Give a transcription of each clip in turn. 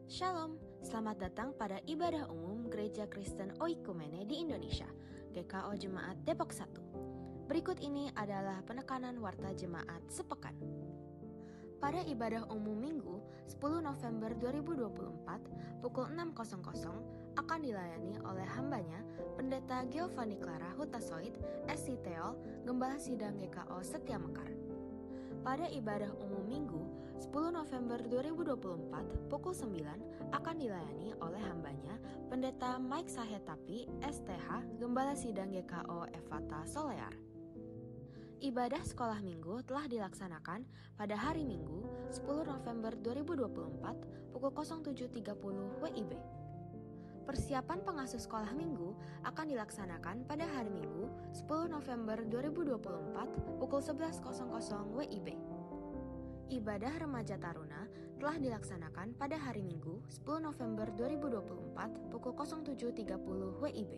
Shalom, selamat datang pada ibadah umum Gereja Kristen Oikumene di Indonesia, GKO Jemaat Depok 1. Berikut ini adalah penekanan warta jemaat sepekan. Pada ibadah umum Minggu 10 November 2024 pukul 6.00 akan dilayani oleh hambanya Pendeta Giovanni Clara Hutasoid, SC Teol, Gembala Sidang GKO Setia Mekar. Pada ibadah umum Minggu 10 November 2024 pukul 9 akan dilayani oleh hambanya Pendeta Mike Sahetapi, STH, Gembala Sidang GKO Efata Solear. Ibadah sekolah minggu telah dilaksanakan pada hari Minggu 10 November 2024 pukul 07.30 WIB. Persiapan pengasuh sekolah minggu akan dilaksanakan pada hari Minggu 10 November 2024 pukul 11.00 WIB. Ibadah remaja taruna telah dilaksanakan pada hari Minggu 10 November 2024 pukul 07.30 WIB.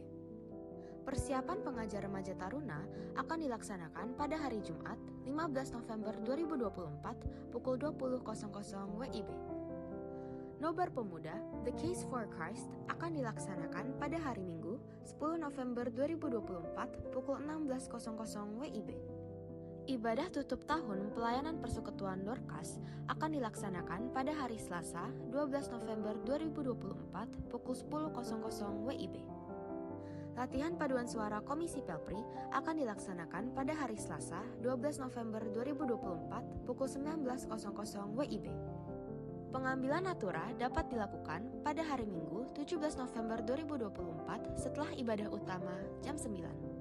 Persiapan pengajar remaja taruna akan dilaksanakan pada hari Jumat 15 November 2024 pukul 20.00 WIB. Nobar Pemuda The Case for Christ akan dilaksanakan pada hari Minggu 10 November 2024 pukul 16.00 WIB. Ibadah tutup tahun pelayanan Persekutuan Dorcas akan dilaksanakan pada hari Selasa 12 November 2024 pukul 10.00 WIB. Latihan paduan suara Komisi Pelpri akan dilaksanakan pada hari Selasa 12 November 2024 pukul 19.00 WIB. Pengambilan natura dapat dilakukan pada hari Minggu 17 November 2024 setelah ibadah utama jam 9.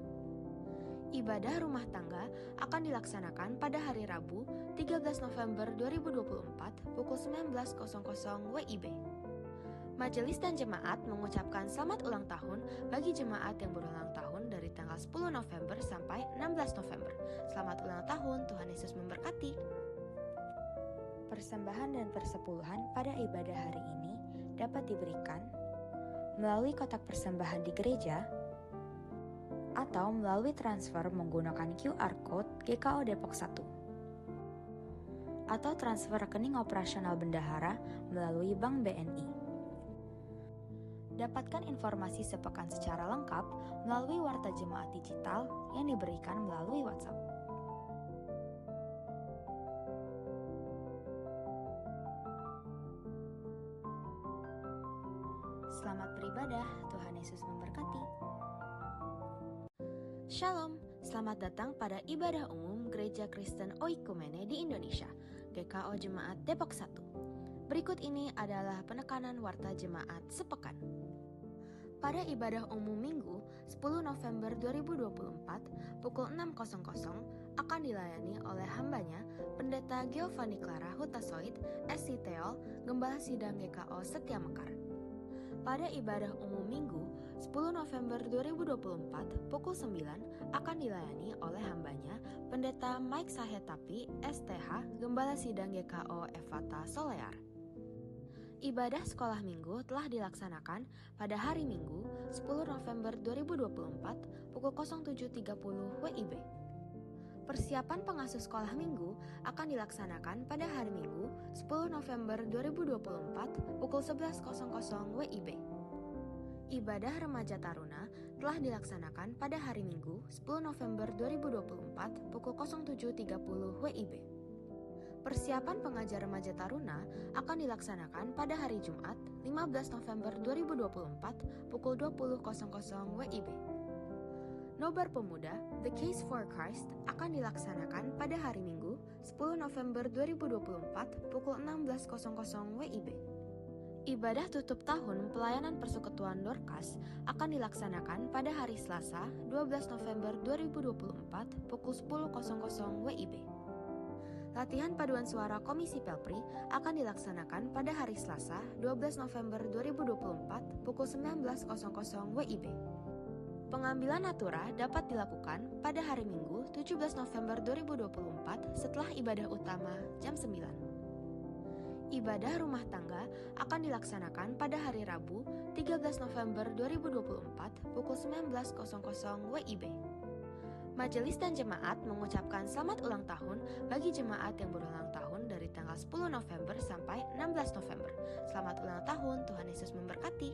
Ibadah rumah tangga akan dilaksanakan pada hari Rabu 13 November 2024 pukul 19.00 WIB. Majelis dan jemaat mengucapkan selamat ulang tahun bagi jemaat yang berulang tahun dari tanggal 10 November sampai 16 November. Selamat ulang tahun, Tuhan Yesus memberkati. Persembahan dan persepuluhan pada ibadah hari ini dapat diberikan melalui kotak persembahan di gereja atau melalui transfer menggunakan QR Code GKO Depok 1 atau transfer rekening operasional bendahara melalui Bank BNI. Dapatkan informasi sepekan secara lengkap melalui warta jemaat digital yang diberikan melalui WhatsApp. Selamat beribadah, Tuhan Yesus memberkati. Shalom, selamat datang pada ibadah umum Gereja Kristen Oikumene di Indonesia, GKO Jemaat Depok 1. Berikut ini adalah penekanan warta jemaat sepekan. Pada ibadah umum Minggu 10 November 2024 pukul 6.00 akan dilayani oleh hambanya Pendeta Giovanni Clara Hutasoid, SC Teol, Gembala Sidang GKO Setia Mekar. Pada ibadah umum Minggu 10 November 2024 pukul 9 akan dilayani oleh hambanya Pendeta Mike Sahetapi, STH, Gembala Sidang GKO Efata Solear. Ibadah sekolah minggu telah dilaksanakan pada hari Minggu 10 November 2024 pukul 07.30 WIB. Persiapan pengasuh sekolah minggu akan dilaksanakan pada hari Minggu 10 November 2024 pukul 11.00 WIB. Ibadah remaja taruna telah dilaksanakan pada hari Minggu 10 November 2024 pukul 07.30 WIB. Persiapan pengajar remaja taruna akan dilaksanakan pada hari Jumat 15 November 2024 pukul 20.00 WIB. Nobar Pemuda The Case for Christ akan dilaksanakan pada hari Minggu 10 November 2024 pukul 16.00 WIB. Ibadah tutup tahun pelayanan Persekutuan Dorcas akan dilaksanakan pada hari Selasa 12 November 2024 pukul 10.00 WIB. Latihan paduan suara Komisi Pelpri akan dilaksanakan pada hari Selasa 12 November 2024 pukul 19.00 WIB. Pengambilan natura dapat dilakukan pada hari Minggu 17 November 2024 setelah ibadah utama jam 9. Ibadah rumah tangga akan dilaksanakan pada hari Rabu 13 November 2024 pukul 19.00 WIB. Majelis dan jemaat mengucapkan selamat ulang tahun bagi jemaat yang berulang tahun dari tanggal 10 November sampai 16 November. Selamat ulang tahun, Tuhan Yesus memberkati.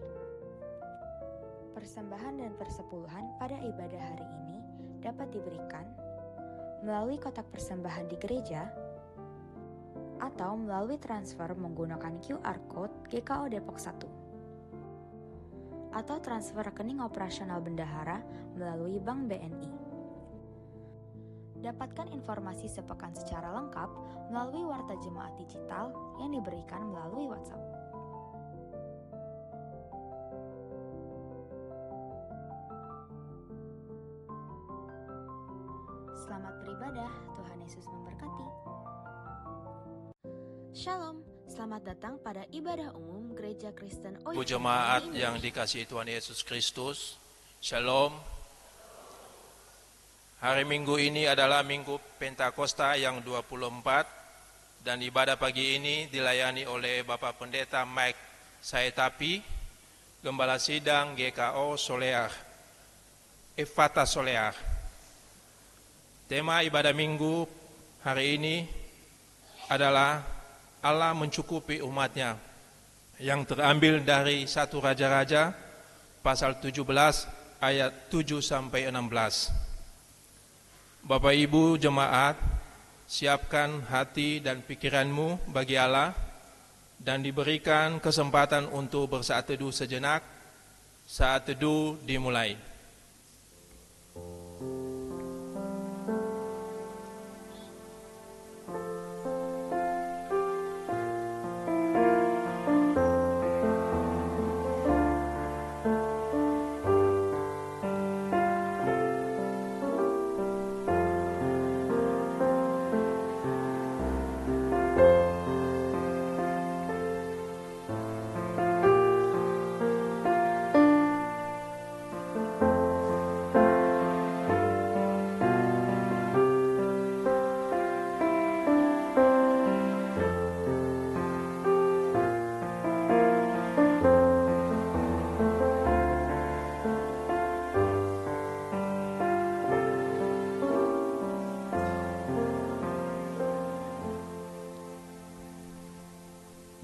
Persembahan dan persepuluhan pada ibadah hari ini dapat diberikan melalui kotak persembahan di gereja atau melalui transfer menggunakan QR Code GKO Depok 1 atau transfer rekening operasional bendahara melalui Bank BNI. Dapatkan informasi sepekan secara lengkap melalui Warta Jemaat Digital yang diberikan melalui WhatsApp. Selamat beribadah, Tuhan Yesus memberkati. Shalom, selamat datang pada ibadah umum Gereja Kristen Bu jemaat yang dikasihi Tuhan Yesus Kristus, Shalom. Hari Minggu ini adalah Minggu Pentakosta yang 24 dan ibadah pagi ini dilayani oleh Bapak Pendeta Mike Saetapi, Gembala Sidang GKO Solear, Efata Solear. Tema ibadah Minggu hari ini adalah Allah mencukupi umatnya, yang terambil dari 1 Raja-Raja pasal 17 ayat 7 sampai 16. Bapak Ibu jemaat, siapkan hati dan pikiranmu bagi Allah dan diberikan kesempatan untuk bersaat teduh sejenak. Saat teduh dimulai.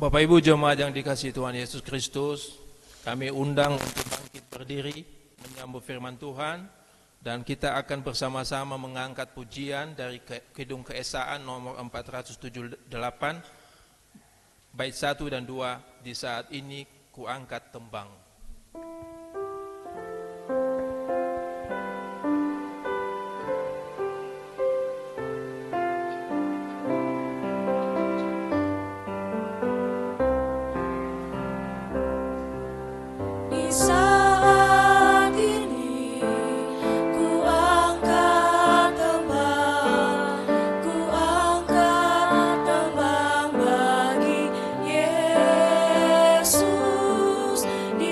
Bapak Ibu jemaat yang dikasihi Tuhan Yesus Kristus, kami undang untuk bangkit berdiri menyambut firman Tuhan, dan kita akan bersama-sama mengangkat pujian dari Kidung Keesaan nomor 478 bait 1 dan 2. Di saat ini kuangkat tembang. Di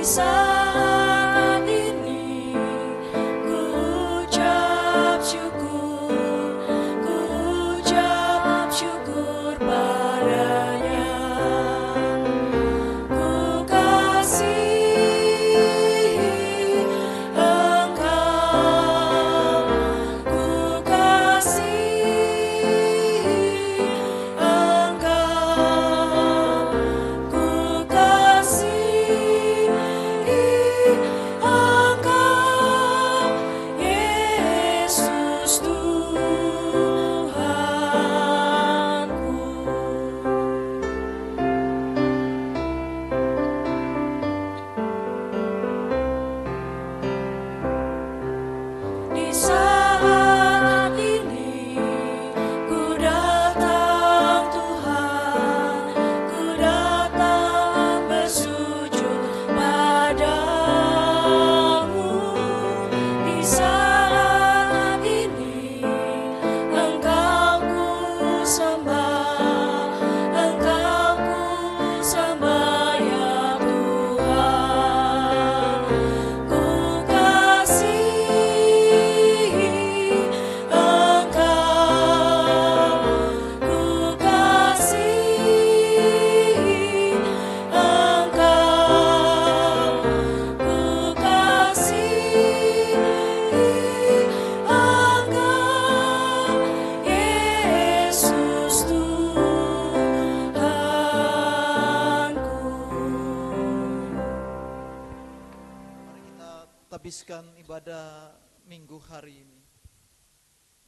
melanjutkan ibadah minggu hari ini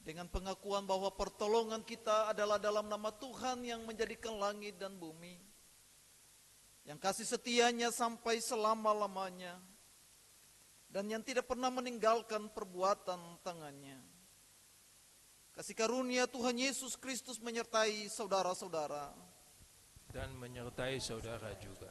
dengan pengakuan bahwa pertolongan kita adalah dalam nama Tuhan yang menjadikan langit dan bumi, yang kasih setianya sampai selama-lamanya, dan yang tidak pernah meninggalkan perbuatan tangannya. Kasih karunia Tuhan Yesus Kristus menyertai saudara-saudara dan menyertai saudara juga.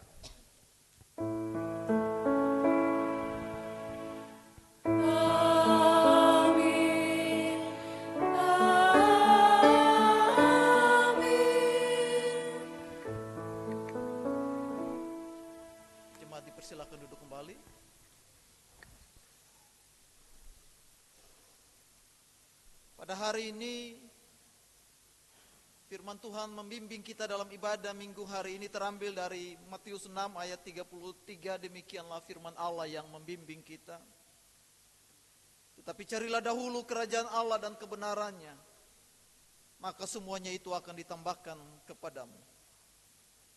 Silakan duduk kembali. Pada hari ini firman Tuhan membimbing kita dalam ibadah minggu hari ini terambil dari Matius 6 ayat 33. Demikianlah firman Allah yang membimbing kita. Tetapi carilah dahulu kerajaan Allah dan kebenarannya, maka semuanya itu akan ditambahkan kepadamu.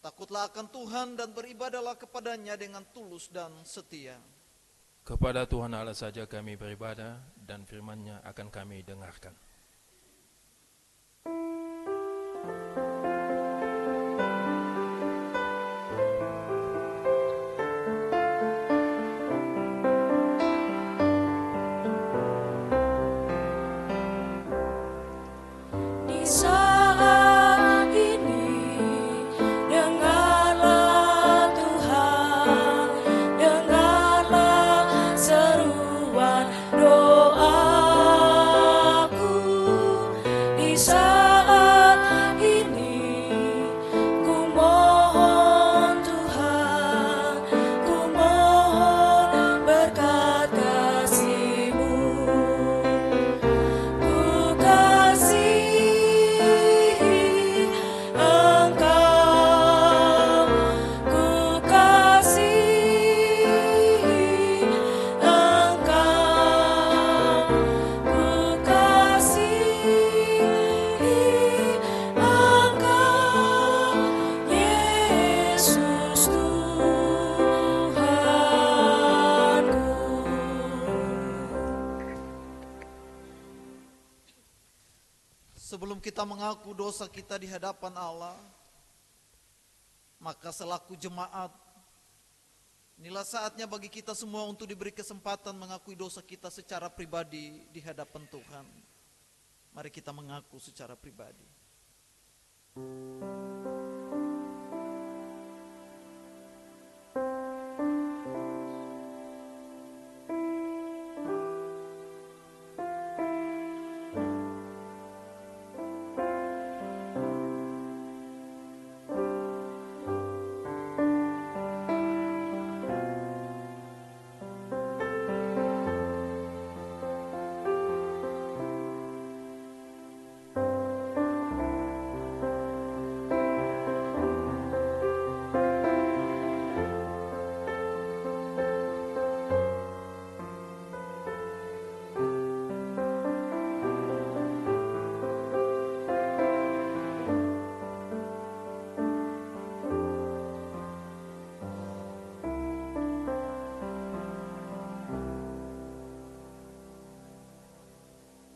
Takutlah akan Tuhan dan beribadahlah kepadanya dengan tulus dan setia. Kepada Tuhan Allah saja kami beribadah, dan firman-Nya akan kami dengarkan. Sebelum kita mengaku dosa kita di hadapan Allah, maka selaku jemaat, inilah saatnya bagi kita semua untuk diberi kesempatan mengakui dosa kita secara pribadi di hadapan Tuhan. Mari kita mengaku secara pribadi.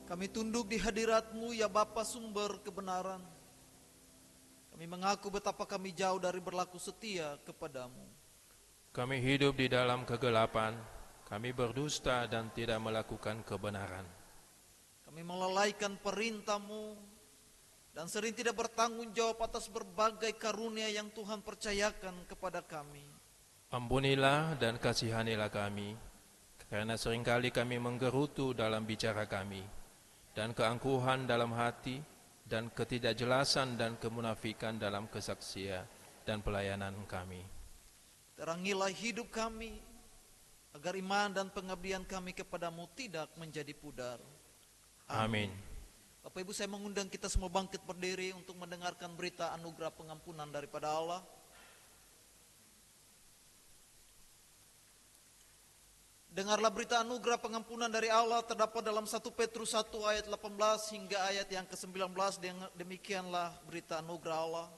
Kami tunduk di hadirat-Mu ya Bapa sumber kebenaran. Kami mengaku betapa kami jauh dari berlaku setia kepadamu. Kami hidup di dalam kegelapan, kami berdusta dan tidak melakukan kebenaran. Kami melalaikan perintah-Mu dan sering tidak bertanggung jawab atas berbagai karunia yang Tuhan percayakan kepada kami. Ampunilah dan kasihanilah kami, karena seringkali kami menggerutu dalam bicara kami, dan keangkuhan dalam hati, dan ketidakjelasan dan kemunafikan dalam kesaksian dan pelayanan kami. Terangilah hidup kami, agar iman dan pengabdian kami kepadamu tidak menjadi pudar. Amin. Bapak Ibu, saya mengundang kita semua bangkit berdiri untuk mendengarkan berita anugerah pengampunan daripada Allah. Dengarlah berita anugerah pengampunan dari Allah terdapat dalam 1 Petrus 1 ayat 18 hingga ayat yang ke-19. Demikianlah berita anugerah Allah.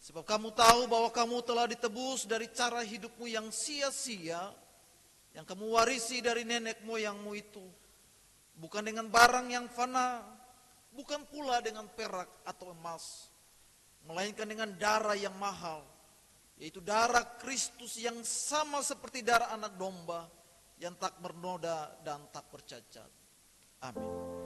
Sebab kamu tahu bahwa kamu telah ditebus dari cara hidupmu yang sia-sia yang kamu warisi dari nenek moyangmu itu, bukan dengan barang yang fana, bukan pula dengan perak atau emas, melainkan dengan darah yang mahal, yaitu darah Kristus yang sama seperti darah anak domba yang tak bernoda dan tak bercacat. Amin.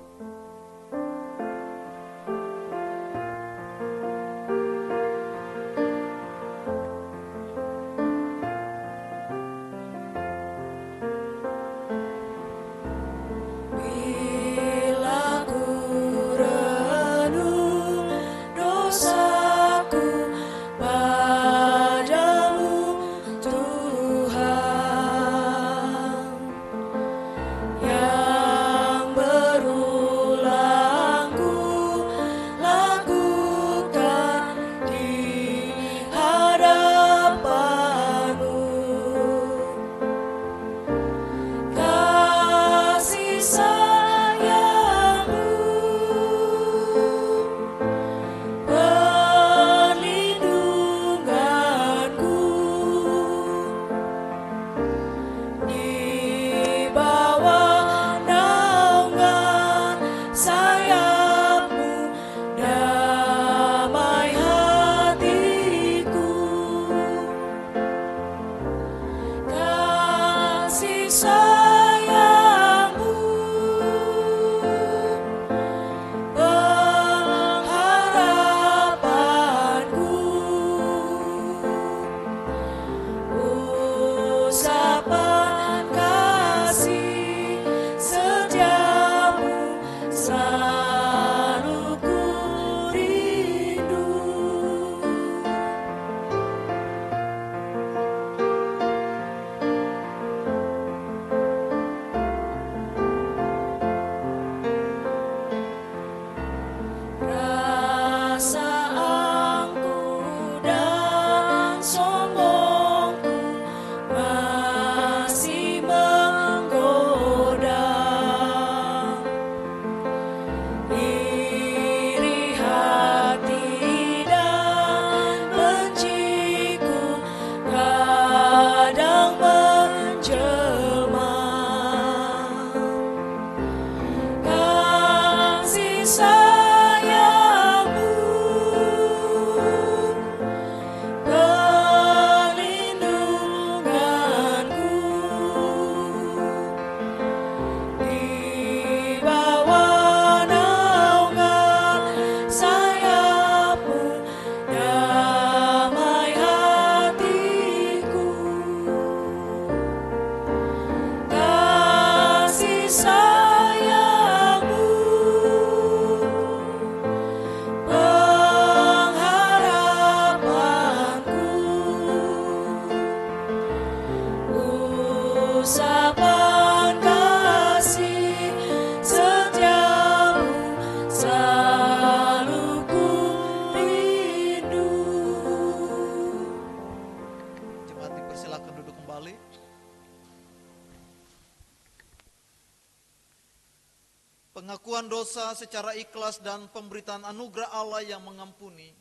Pengakuan dosa secara ikhlas dan pemberitaan anugerah Allah yang mengampuni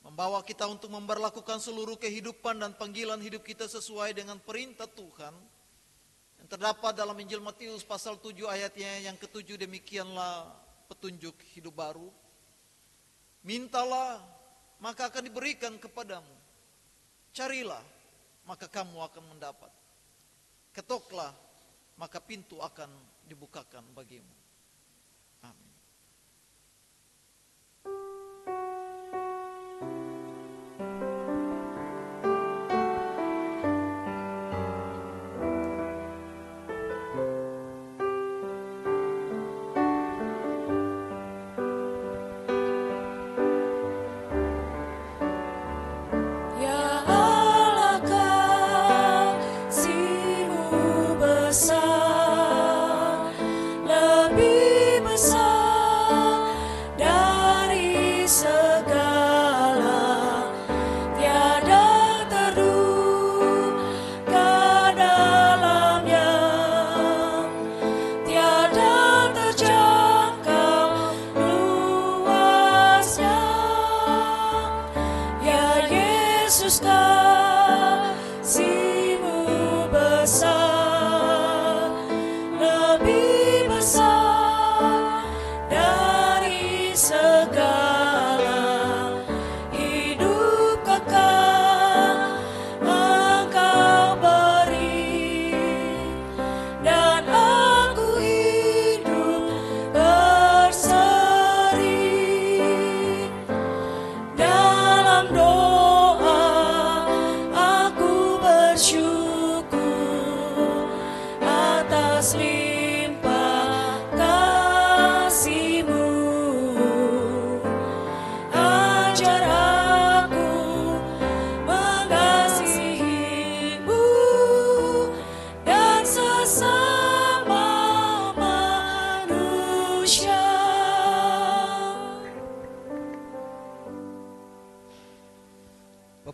membawa kita untuk memberlakukan seluruh kehidupan dan panggilan hidup kita sesuai dengan perintah Tuhan yang terdapat dalam Injil Matius pasal 7 ayatnya yang ke-7. Demikianlah petunjuk hidup baru. Mintalah, maka akan diberikan kepadamu. Carilah, maka kamu akan mendapat. Ketoklah, maka pintu akan dibukakan bagimu. Amin. Lebih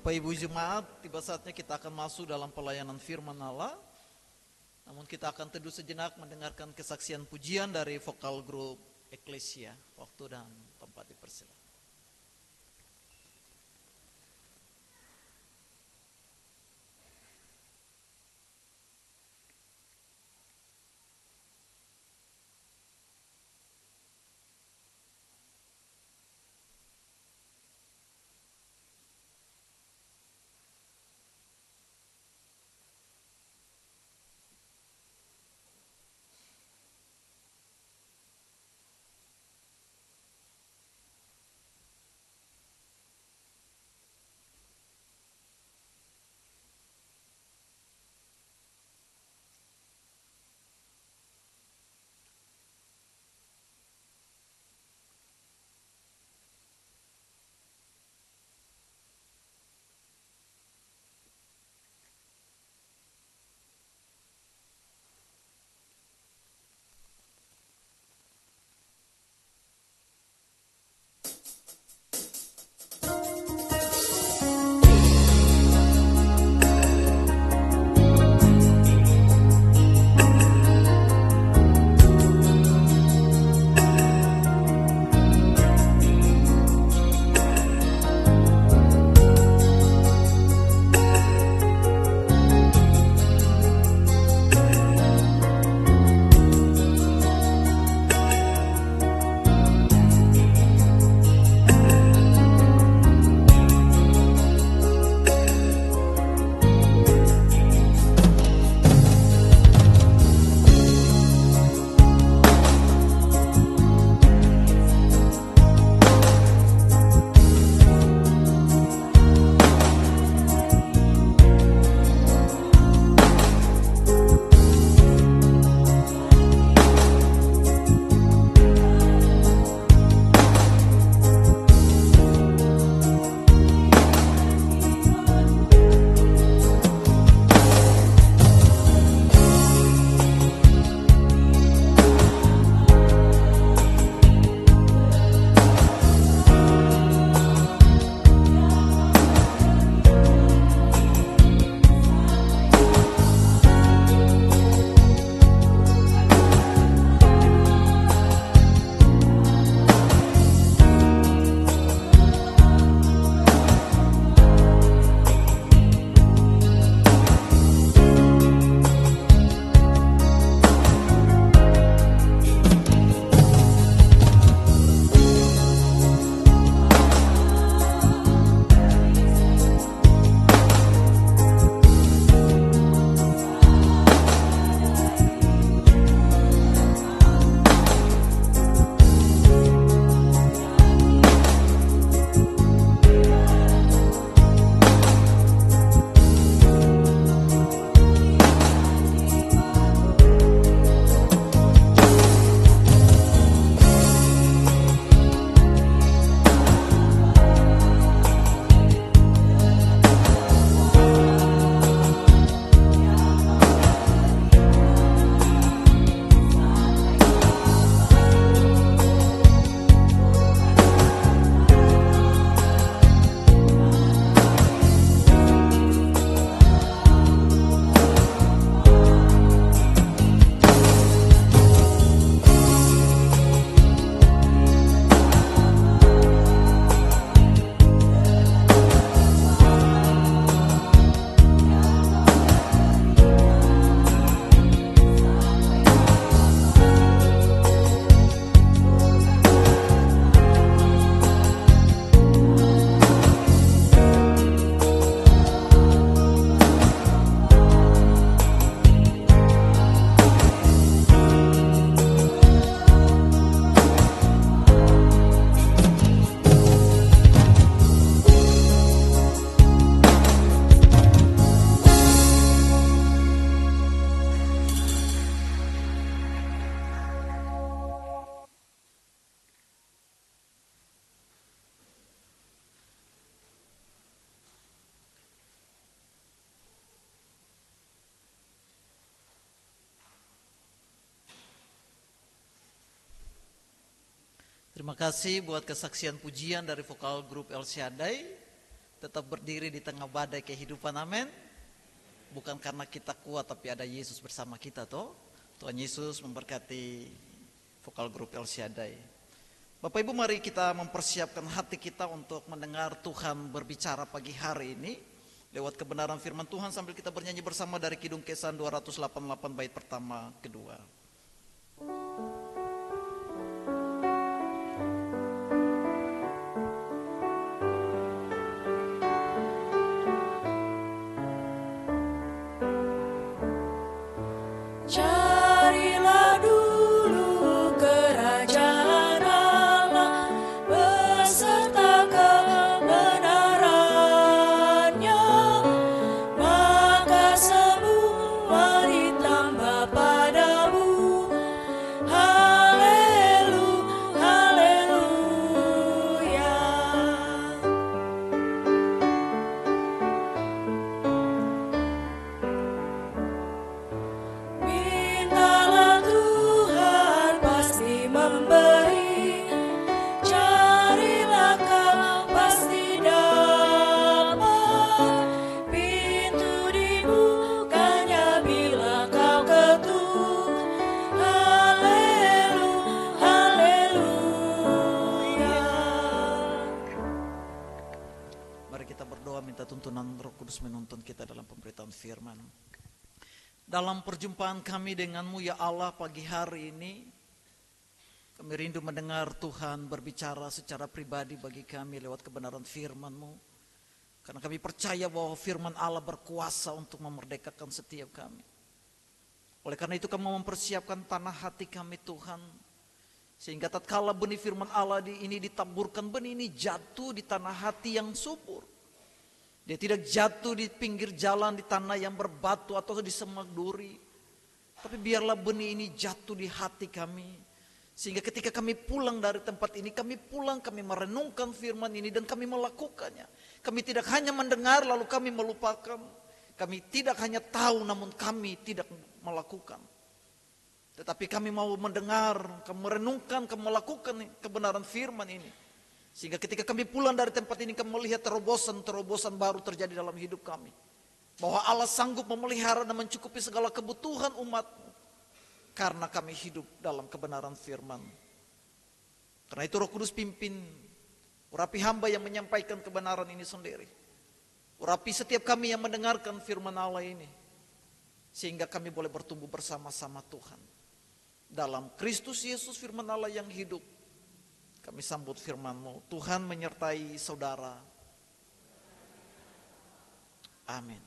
Bapak Ibu Jemaat, tiba saatnya kita akan masuk dalam pelayanan firman Allah. Namun kita akan teduh sejenak mendengarkan kesaksian pujian dari vokal grup Eklesia. Waktu dan tempat dipersilakan. Terima kasih buat kesaksian pujian dari vokal grup El Shaddai. tetap berdiri di tengah badai kehidupan, amin. Bukan karena kita kuat, tapi ada Yesus bersama kita toh. Tuhan Yesus memberkati vokal grup El Shaddai. Bapak Ibu, mari kita mempersiapkan hati kita untuk mendengar Tuhan berbicara pagi hari ini lewat kebenaran firman Tuhan sambil kita bernyanyi bersama dari Kidung Kesan 288 bait pertama kedua. Carilah dulu kerajaan Allah beserta kebenarannya, maka semua ditambah padamu. Haleluya. Mintalah Tuhan pasti memberi, carilah kau pasti dapat. Pintu dibukanya bila kau ketuk. Haleluya. Mari kita berdoa minta tuntunan Roh Kudus menuntun kita dalam pemberitaan firman. Dalam perjumpaan kami denganmu ya Allah pagi hari ini, kami rindu mendengar Tuhan berbicara secara pribadi bagi kami lewat kebenaran firman-Mu. Karena kami percaya bahwa firman Allah berkuasa untuk memerdekakan setiap kami. Oleh karena itu kami mempersiapkan tanah hati kami Tuhan. Sehingga tatkala benih firman Allah ini ditaburkan, benih ini jatuh di tanah hati yang subur. Dia tidak jatuh di pinggir jalan, di tanah yang berbatu atau di semak duri. Tapi biarlah benih ini jatuh di hati kami. Sehingga ketika kami pulang dari tempat ini, kami merenungkan firman ini dan kami melakukannya. Kami tidak hanya mendengar lalu kami melupakan. Kami tidak hanya tahu namun kami tidak melakukan. Tetapi kami mau mendengar, kami merenungkan, kami melakukan kebenaran firman ini. Sehingga ketika kami pulang dari tempat ini, kami melihat terobosan baru terjadi dalam hidup kami. Bahwa Allah sanggup memelihara dan mencukupi segala kebutuhan umat. Karena kami hidup dalam kebenaran firman. Karena itu Roh Kudus pimpin, urapi hamba yang menyampaikan kebenaran ini sendiri. Urapi setiap kami yang mendengarkan firman Allah ini. Sehingga kami boleh bertumbuh bersama-sama Tuhan. Dalam Kristus Yesus firman Allah yang hidup. Kami sambut firman-Mu. Tuhan menyertai saudara. Amin.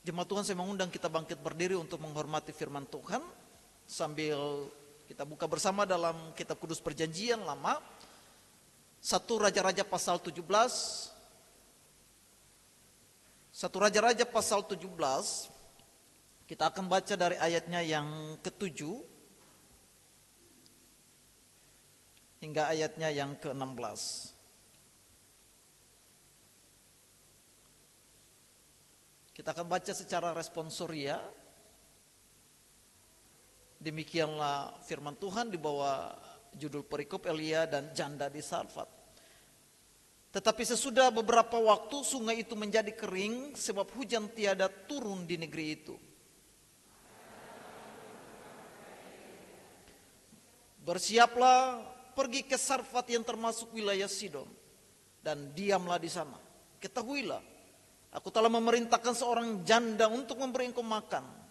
Jemaat Tuhan, saya mengundang kita bangkit berdiri untuk menghormati firman Tuhan. Sambil kita buka bersama dalam kitab Kudus Perjanjian Lama. 1 Raja-Raja pasal 17. 1 Raja-Raja pasal 17. Kita akan baca dari ayatnya yang ke-7 hingga ayatnya yang ke-16. Kita akan baca secara responsoria. Demikianlah firman Tuhan di bawah judul perikop Elia dan janda di Sarfat. Tetapi sesudah beberapa waktu sungai itu menjadi kering sebab hujan tiada turun di negeri itu. Bersiaplah pergi ke Sarfat yang termasuk wilayah Sidon dan diamlah di sana. Ketahuilah, aku telah memerintahkan seorang janda untuk memberi engkau makan.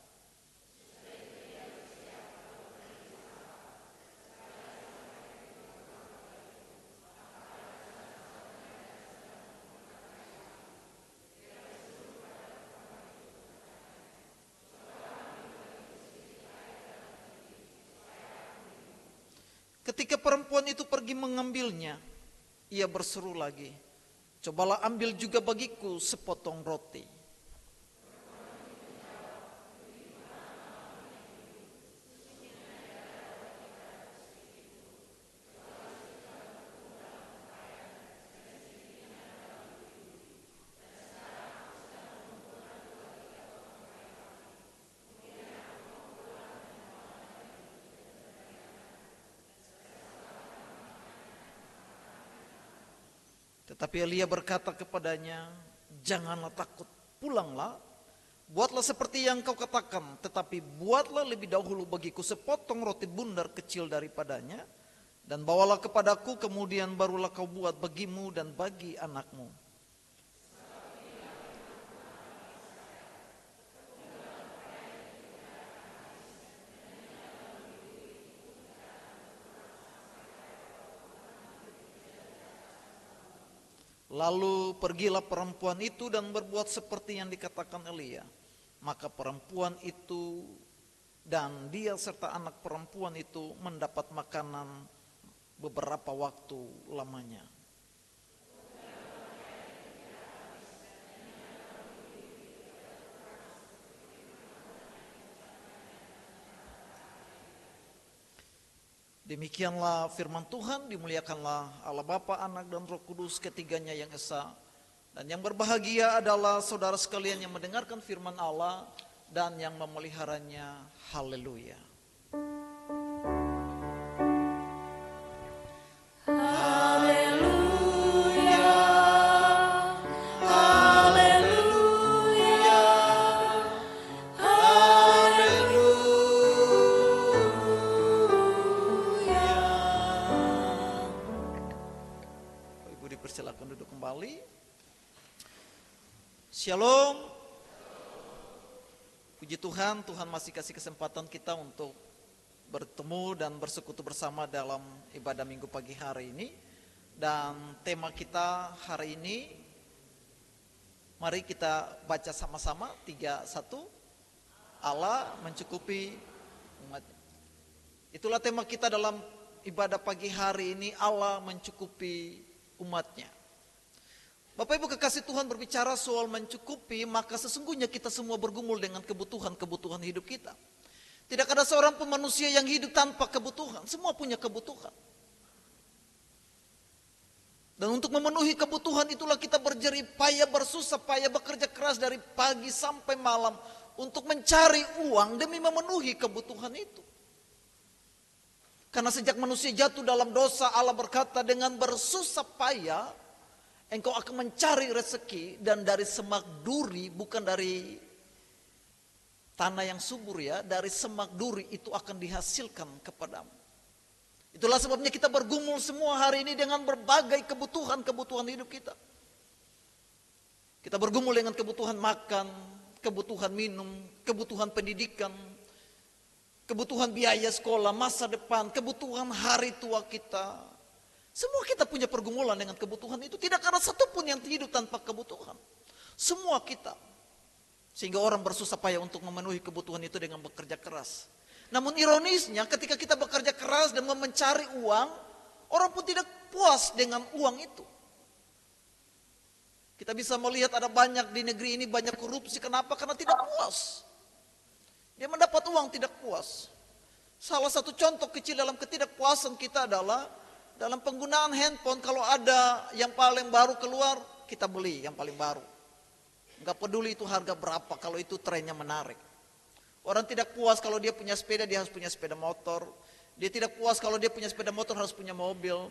Ketika perempuan itu pergi mengambilnya, ia berseru lagi, cobalah ambil juga bagiku sepotong roti. Tetapi Elia berkata kepadanya, janganlah takut, pulanglah, buatlah seperti yang kau katakan, tetapi buatlah lebih dahulu bagiku sepotong roti bundar kecil daripadanya, dan bawalah kepadaku, kemudian barulah kau buat bagimu dan bagi anakmu. Lalu pergilah perempuan itu dan berbuat seperti yang dikatakan Elia. Maka perempuan itu dan dia serta anak perempuan itu mendapat makanan beberapa waktu lamanya. Demikianlah firman Tuhan, dimuliakanlah Allah Bapa, Anak dan Roh Kudus, ketiganya yang esa. Dan yang berbahagia adalah saudara sekalian yang mendengarkan firman Allah dan yang memeliharanya. Haleluya. Silakan duduk kembali. Shalom. Puji Tuhan, Tuhan masih kasih kesempatan kita untuk bertemu dan bersekutu bersama dalam ibadah minggu pagi hari ini. Dan tema kita hari ini, mari kita baca sama-sama 3:1. Allah mencukupi umatnya. Itulah tema kita dalam ibadah pagi hari ini, Allah mencukupi umatnya. Bapak Ibu kekasih Tuhan, berbicara soal mencukupi, maka sesungguhnya kita semua bergumul dengan kebutuhan-kebutuhan hidup kita. Tidak ada seorang pun manusia yang hidup tanpa kebutuhan. Semua punya kebutuhan. Dan untuk memenuhi kebutuhan itulah kita berjerih payah, bersusah payah, bekerja keras dari pagi sampai malam untuk mencari uang demi memenuhi kebutuhan itu. Karena sejak manusia jatuh dalam dosa, Allah berkata, dengan bersusah payah engkau akan mencari rezeki, dan dari semak duri, bukan dari tanah yang subur ya, dari semak duri itu akan dihasilkan kepadamu. Itulah sebabnya kita bergumul semua hari ini dengan berbagai kebutuhan hidup kita. Kita bergumul dengan kebutuhan makan, kebutuhan minum, kebutuhan pendidikan, kebutuhan biaya sekolah, masa depan, kebutuhan hari tua kita. Semua kita punya pergumulan dengan kebutuhan itu. Tidak ada satupun yang hidup tanpa kebutuhan. Semua kita. Sehingga orang bersusah payah untuk memenuhi kebutuhan itu dengan bekerja keras. Namun ironisnya, ketika kita bekerja keras dan mencari uang, orang pun tidak puas dengan uang itu. Kita bisa melihat ada banyak di negeri ini, banyak korupsi. Kenapa? Karena tidak puas. Dia mendapat uang tidak puas. Salah satu contoh kecil dalam ketidakpuasan kita adalah dalam penggunaan handphone. Kalau ada yang paling baru keluar, kita beli yang paling baru. Enggak peduli itu harga berapa, kalau itu trennya menarik. Orang tidak puas kalau dia punya sepeda, dia harus punya sepeda motor. Dia tidak puas kalau dia punya sepeda motor, harus punya mobil.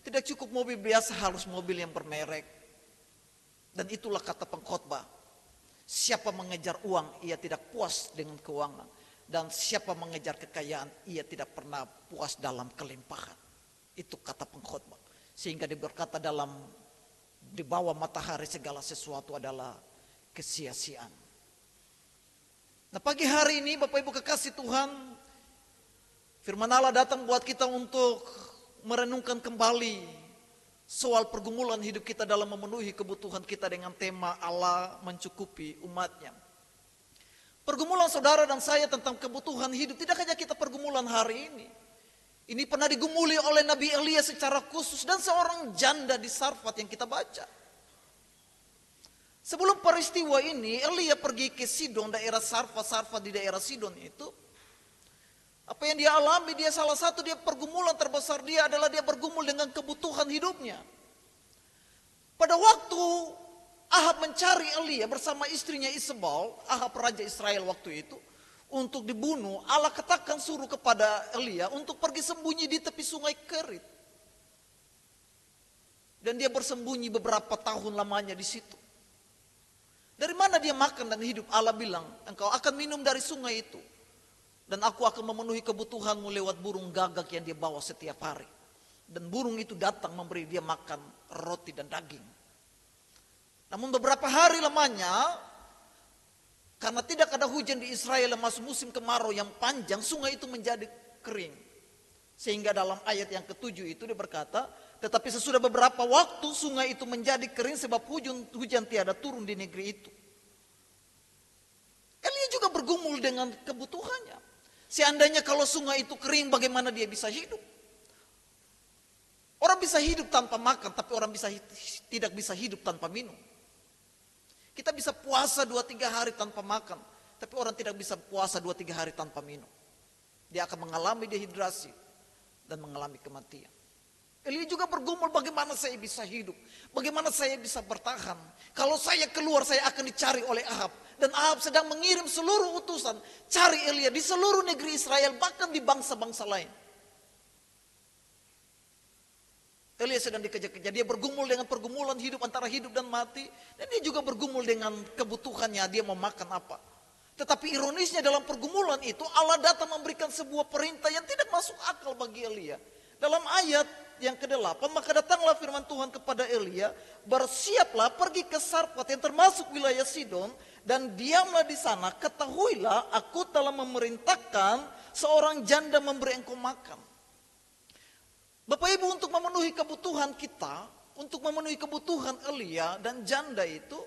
Tidak cukup mobil biasa, harus mobil yang bermerek. Dan itulah kata pengkhotbah. Siapa mengejar uang, ia tidak puas dengan keuangan. Dan siapa mengejar kekayaan, ia tidak pernah puas dalam kelimpahan. Itu kata pengkhotbah. Sehingga dia berkata di bawah matahari segala sesuatu adalah kesia-siaan. Nah, pagi hari ini Bapak Ibu kekasih Tuhan, firman Allah datang buat kita untuk merenungkan kembali soal pergumulan hidup kita dalam memenuhi kebutuhan kita dengan tema Allah mencukupi umatnya. Pergumulan saudara dan saya tentang kebutuhan hidup tidak hanya kita pergumulan hari ini. Ini pernah digumuli oleh Nabi Elia secara khusus dan seorang janda di Sarfat yang kita baca. Sebelum peristiwa ini, Elia pergi ke Sidon, daerah Sarfat di daerah Sidon itu. Apa yang dia alami, dia salah satu, dia pergumulan terbesar dia adalah dia bergumul dengan kebutuhan hidupnya. Pada waktu Ahab mencari Elia bersama istrinya Isabel, Ahab raja Israel waktu itu, untuk dibunuh, Allah katakan suruh kepada Elia untuk pergi sembunyi di tepi sungai Kerit. Dan dia bersembunyi beberapa tahun lamanya di situ. Dari mana dia makan dan hidup? Allah bilang, engkau akan minum dari sungai itu. Dan aku akan memenuhi kebutuhanmu lewat burung gagak yang dia bawa setiap hari. Dan burung itu datang memberi dia makan roti dan daging. Namun beberapa hari lamanya, karena tidak ada hujan di Israel yang masuk musim kemarau yang panjang, sungai itu menjadi kering. Sehingga dalam ayat yang ke-7 itu dia berkata, tetapi sesudah beberapa waktu sungai itu menjadi kering sebab hujan tiada turun di negeri itu. Elia juga bergumul dengan kebutuhannya. Seandainya kalau sungai itu kering, bagaimana dia bisa hidup? Orang bisa hidup tanpa makan, tapi orang tidak bisa hidup tanpa minum. Kita bisa puasa 2-3 hari tanpa makan, tapi orang tidak bisa puasa 2-3 hari tanpa minum. Dia akan mengalami dehidrasi dan mengalami kematian. Elia juga bergumul, bagaimana saya bisa hidup? Bagaimana saya bisa bertahan? Kalau saya keluar, saya akan dicari oleh Ahab. Dan Ahab sedang mengirim seluruh utusan cari Elia di seluruh negeri Israel, bahkan di bangsa-bangsa lain. Elia sedang dikejar-kejar. Dia bergumul dengan pergumulan hidup antara hidup dan mati. Dan dia juga bergumul dengan kebutuhannya, dia mau makan apa. Tetapi ironisnya dalam pergumulan itu Allah datang memberikan sebuah perintah yang tidak masuk akal bagi Elia. Dalam ayat yang ke-8, maka datanglah firman Tuhan kepada Elia, bersiaplah pergi ke Sarfat yang termasuk wilayah Sidon, dan diamlah di sana, ketahuilah aku telah memerintahkan seorang janda memberi engkau makan. Bapak Ibu, untuk memenuhi kebutuhan kita, untuk memenuhi kebutuhan Elia dan janda itu,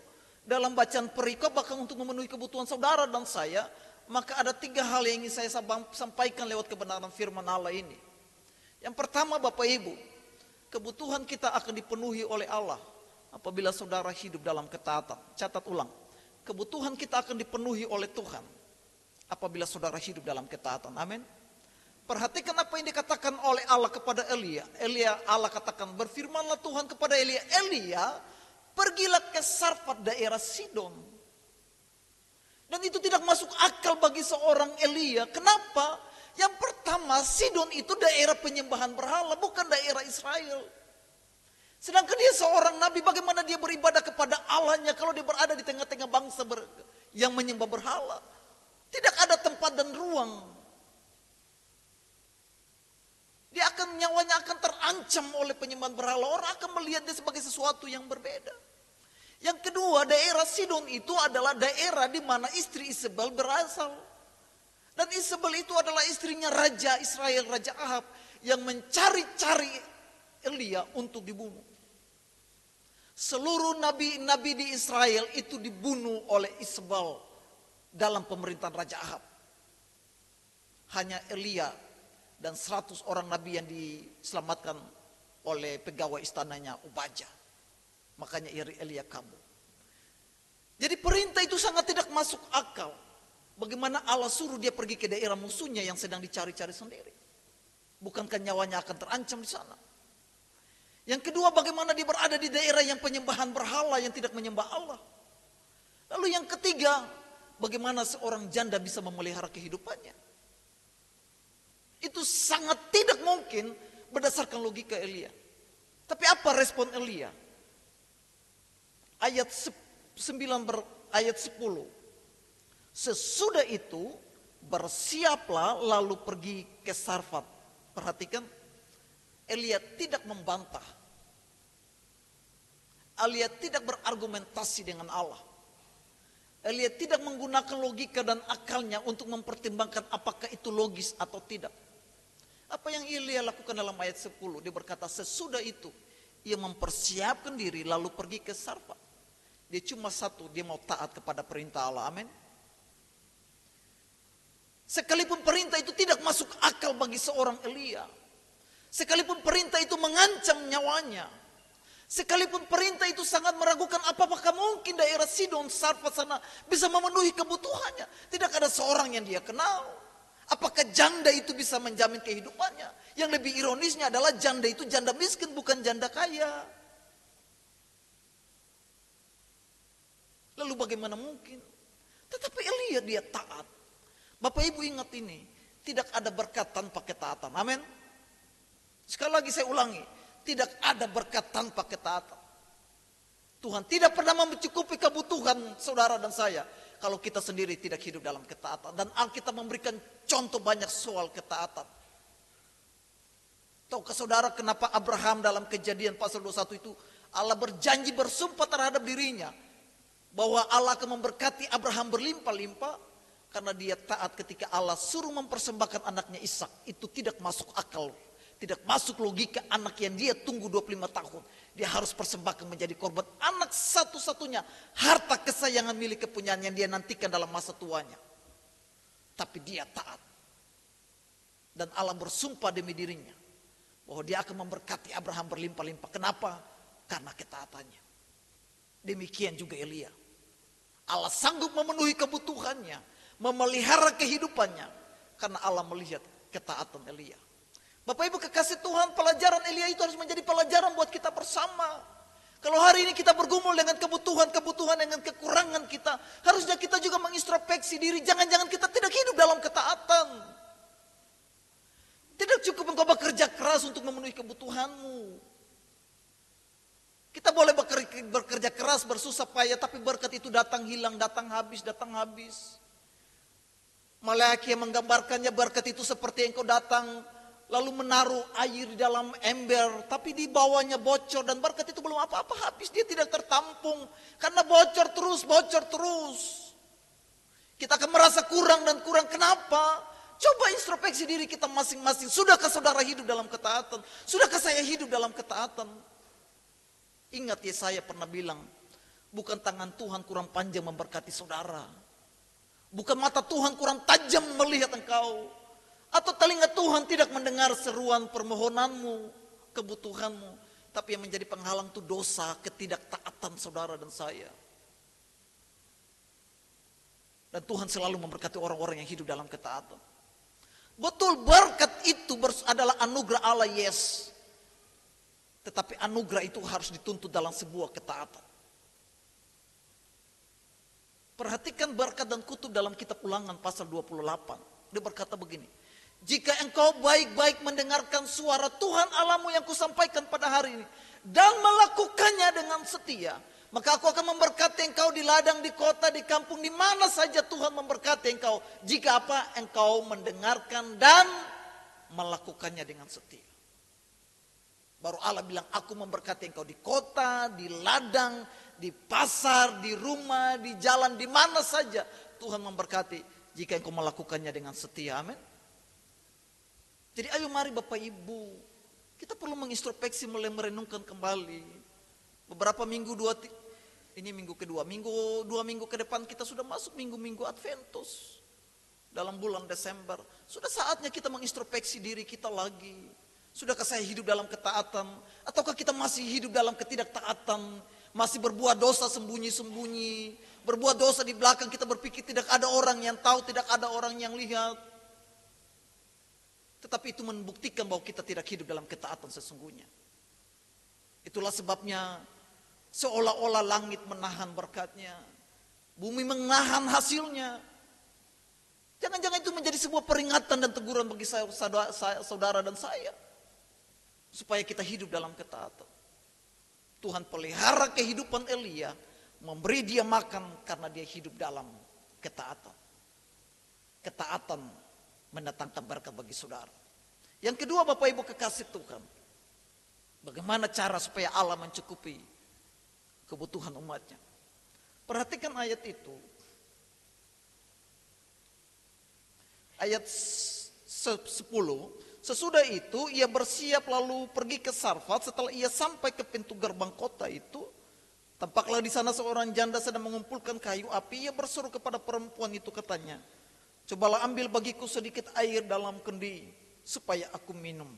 dalam bacaan perikop bahkan untuk memenuhi kebutuhan saudara dan saya, maka ada 3 hal yang ingin saya sampaikan lewat kebenaran firman Allah ini. Yang pertama Bapak Ibu, kebutuhan kita akan dipenuhi oleh Allah apabila saudara hidup dalam ketaatan. Catat ulang, kebutuhan kita akan dipenuhi oleh Tuhan apabila saudara hidup dalam ketaatan. Amin. Perhatikan apa yang dikatakan oleh Allah kepada Elia. Allah katakan, berfirmanlah Tuhan kepada Elia, Elia, pergilah ke Sarfat daerah Sidon. Dan itu tidak masuk akal bagi seorang Elia. Kenapa? Yang pertama, Sidon itu daerah penyembahan berhala, bukan daerah Israel. Sedangkan dia seorang nabi, bagaimana dia beribadah kepada Allahnya kalau dia berada di tengah-tengah bangsa yang menyembah berhala? Tidak ada tempat dan ruang. Nyawanya akan terancam oleh penyembahan berhala. Orang akan melihat dia sebagai sesuatu yang berbeda. Yang kedua, daerah Sidon itu adalah daerah di mana istri Isabel berasal. Dan Isabel itu adalah istrinya Raja Israel, Raja Ahab, yang mencari-cari Elia untuk dibunuh. Seluruh nabi-nabi di Israel itu dibunuh oleh Isabel dalam pemerintahan Raja Ahab. Hanya Elia dan 100 orang nabi yang diselamatkan oleh pegawai istananya Ubajah. Makanya Elia kabur. Jadi perintah itu sangat tidak masuk akal. Bagaimana Allah suruh dia pergi ke daerah musuhnya yang sedang dicari-cari sendiri. Bukankah nyawanya akan terancam di sana? Yang kedua, bagaimana dia berada di daerah yang penyembahan berhala yang tidak menyembah Allah. Lalu yang ketiga, bagaimana seorang janda bisa memelihara kehidupannya. Itu sangat tidak mungkin berdasarkan logika Elia. Tapi apa respon Elia? Ayat 10. Sesudah itu bersiaplah lalu pergi ke Sarfat. Perhatikan, Elia tidak membantah. Elia tidak berargumentasi dengan Allah. Elia tidak menggunakan logika dan akalnya untuk mempertimbangkan apakah itu logis atau tidak. Apa yang Elia lakukan dalam ayat 10? Dia berkata, sesudah itu ia mempersiapkan diri lalu pergi ke Sarfat. Dia cuma satu, dia mau taat kepada perintah Allah. Amin. Sekalipun perintah itu tidak masuk akal bagi seorang Elia. Sekalipun perintah itu mengancam nyawanya. Sekalipun perintah itu sangat meragukan apakah mungkin daerah Sidon, Sarfat sana bisa memenuhi kebutuhannya. Tidak ada seorang yang dia kenal. Apakah janda itu bisa menjamin kehidupannya? Yang lebih ironisnya adalah janda itu janda miskin, bukan janda kaya. Lalu bagaimana mungkin? Tetapi Elia dia taat. Bapak Ibu ingat ini, tidak ada berkat tanpa ketaatan. Amin. Sekali lagi saya ulangi, Tidak ada berkat tanpa ketaatan. Tuhan tidak pernah mencukupi kebutuhan saudara dan saya kalau kita sendiri tidak hidup dalam ketaatan. Dan Alkitab memberikan contoh banyak soal ketaatan. Tahukah saudara kenapa Abraham dalam Kejadian pasal 21 itu Allah berjanji bersumpah terhadap dirinya bahwa Allah akan memberkati Abraham berlimpah-limpah karena dia taat ketika Allah suruh mempersembahkan anaknya Ishak. Itu tidak masuk akal, tidak masuk logika. Anak yang dia tunggu 25 tahun dia harus persembahkan menjadi korban, anak satu-satunya harta kesayangan milik kepunyaan yang dia nantikan dalam masa tuanya. Tapi dia taat, dan Allah bersumpah demi dirinya bahwa dia akan memberkati Abraham berlimpah-limpah. Kenapa? Karena ketaatannya. Demikian juga Elia. Allah sanggup memenuhi kebutuhannya, memelihara kehidupannya, karena Allah melihat ketaatan Elia. Bapak Ibu kekasih Tuhan, pelajaran Elia itu harus menjadi pelajaran buat kita bersama. Kalau hari ini kita bergumul dengan kebutuhan-kebutuhan, dengan kekurangan kita, harusnya kita juga mengintrospeksi diri. Jangan-jangan kita tidak hidup dalam ketaatan. Tidak cukup engkau bekerja keras untuk memenuhi kebutuhanmu. Kita boleh bekerja keras, bersusah payah, tapi berkat itu datang hilang, datang habis, datang habis. Malaikat yang menggambarkannya berkat itu seperti engkau datang lalu menaruh air di dalam ember, tapi di bawahnya bocor, dan berkat itu belum apa-apa habis, dia tidak tertampung karena bocor terus, bocor terus. Kita akan merasa kurang dan kurang. Kenapa? Coba introspeksi diri kita masing-masing. Sudahkah saudara hidup dalam ketaatan? Sudahkah saya hidup dalam ketaatan? Ingat Yesaya pernah bilang, bukan tangan Tuhan kurang panjang memberkati saudara, bukan mata Tuhan kurang tajam melihat engkau, atau telinga Tuhan tidak mendengar seruan permohonanmu, kebutuhanmu. Tapi yang menjadi penghalang itu dosa, ketidaktaatan saudara dan saya. Dan Tuhan selalu memberkati orang-orang yang hidup dalam ketaatan. Betul, berkat itu adalah anugerah Allah, yes. Tetapi anugerah itu harus dituntut dalam sebuah ketaatan. Perhatikan berkat dan kutub dalam kitab Ulangan pasal 28. Dia berkata begini, jika engkau baik-baik mendengarkan suara Tuhan Allahmu yang kusampaikan pada hari ini, dan melakukannya dengan setia, maka aku akan memberkati engkau di ladang, di kota, di kampung, di mana saja Tuhan memberkati engkau. Jika apa? Engkau mendengarkan dan melakukannya dengan setia. Baru Allah bilang, aku memberkati engkau di kota, di ladang, di pasar, di rumah, di jalan, di mana saja Tuhan memberkati jika engkau melakukannya dengan setia. Amin. Jadi ayo mari Bapak Ibu, kita perlu mengintrospeksi, mulai merenungkan kembali. Beberapa minggu, ini minggu kedua, dua minggu ke depan kita sudah masuk minggu-minggu Adventus. Dalam bulan Desember, sudah saatnya kita mengintrospeksi diri kita lagi. Sudahkah saya hidup dalam ketaatan? Ataukah kita masih hidup dalam ketidaktaatan? Masih berbuat dosa sembunyi-sembunyi. Berbuat dosa di belakang, kita berpikir tidak ada orang yang tahu, tidak ada orang yang lihat. Tetapi itu membuktikan bahwa kita tidak hidup dalam ketaatan sesungguhnya. Itulah sebabnya seolah-olah langit menahan berkatnya, bumi menahan hasilnya. Jangan-jangan itu menjadi sebuah peringatan dan teguran bagi saudara dan saya, supaya kita hidup dalam ketaatan. Tuhan pelihara kehidupan Elia, memberi dia makan karena dia hidup dalam ketaatan. Ketaatan mendatangkan berkat bagi saudara. Yang kedua, Bapak Ibu kekasih Tuhan, bagaimana cara supaya Allah mencukupi kebutuhan umatnya? Perhatikan ayat itu. Ayat 10. Sesudah itu ia bersiap lalu pergi ke Sarfat. Setelah ia sampai ke pintu gerbang kota itu, tampaklah di sana seorang janda sedang mengumpulkan kayu api. Ia berseru kepada perempuan itu, katanya, cobalah ambil bagiku sedikit air dalam kendi supaya aku minum.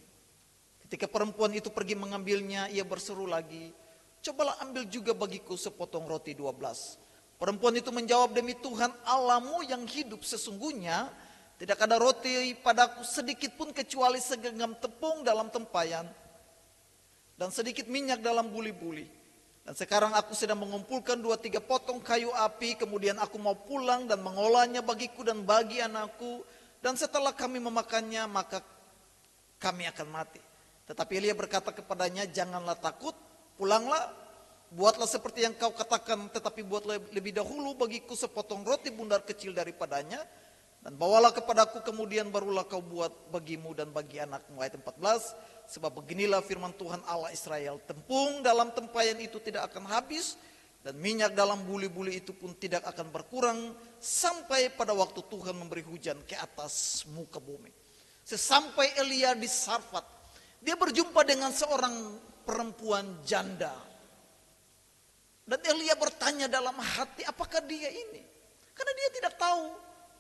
Ketika perempuan itu pergi mengambilnya, ia berseru lagi, cobalah ambil juga bagiku sepotong roti 12. Perempuan itu menjawab, demi Tuhan Allahmu yang hidup, sesungguhnya tidak ada roti padaku sedikit pun kecuali segenggam tepung dalam tempayan dan sedikit minyak dalam buli-buli. Dan sekarang aku sedang mengumpulkan 2-3 potong kayu api, kemudian aku mau pulang dan mengolahnya bagiku dan bagi anakku, dan setelah kami memakannya maka kami akan mati. Tetapi Elia berkata kepadanya, janganlah takut, pulanglah, buatlah seperti yang kau katakan, tetapi buatlah lebih dahulu bagiku sepotong roti bundar kecil daripadanya, dan bawalah kepadaku, kemudian barulah kau buat bagimu dan bagi anakmu. Ayat 14, sebab beginilah firman Tuhan Allah Israel, tepung dalam tempayan itu tidak akan habis, dan minyak dalam buli-buli itu pun tidak akan berkurang, sampai pada waktu Tuhan memberi hujan ke atas muka bumi. Sesampai Elia di Sarfat, dia berjumpa dengan seorang perempuan janda. Dan Elia bertanya dalam hati, apakah dia ini? Karena dia tidak tahu.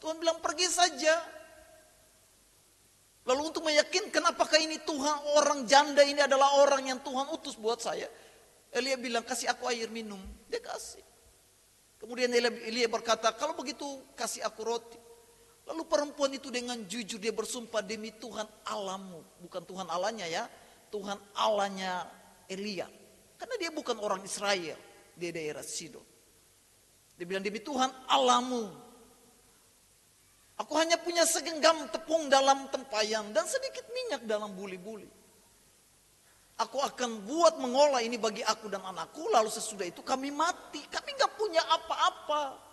Tuhan bilang pergi saja. Lalu untuk meyakinkan apakah ini Tuhan, orang janda ini adalah orang yang Tuhan utus buat saya, Elia bilang, kasih aku air minum. Dia kasih. Kemudian Elia berkata, kalau begitu kasih aku roti. Lalu perempuan itu dengan jujur dia bersumpah, demi Tuhan Allahmu. Bukan Tuhan Allahnya ya, Tuhan Allahnya Elia. Karena dia bukan orang Israel di daerah Sidon. Dia bilang, demi Tuhan Allahmu, aku hanya punya segenggam tepung dalam tempayan dan sedikit minyak dalam buli-buli. Aku akan buat mengolah ini bagi aku dan anakku, lalu sesudah itu kami mati. Kami gak punya apa-apa.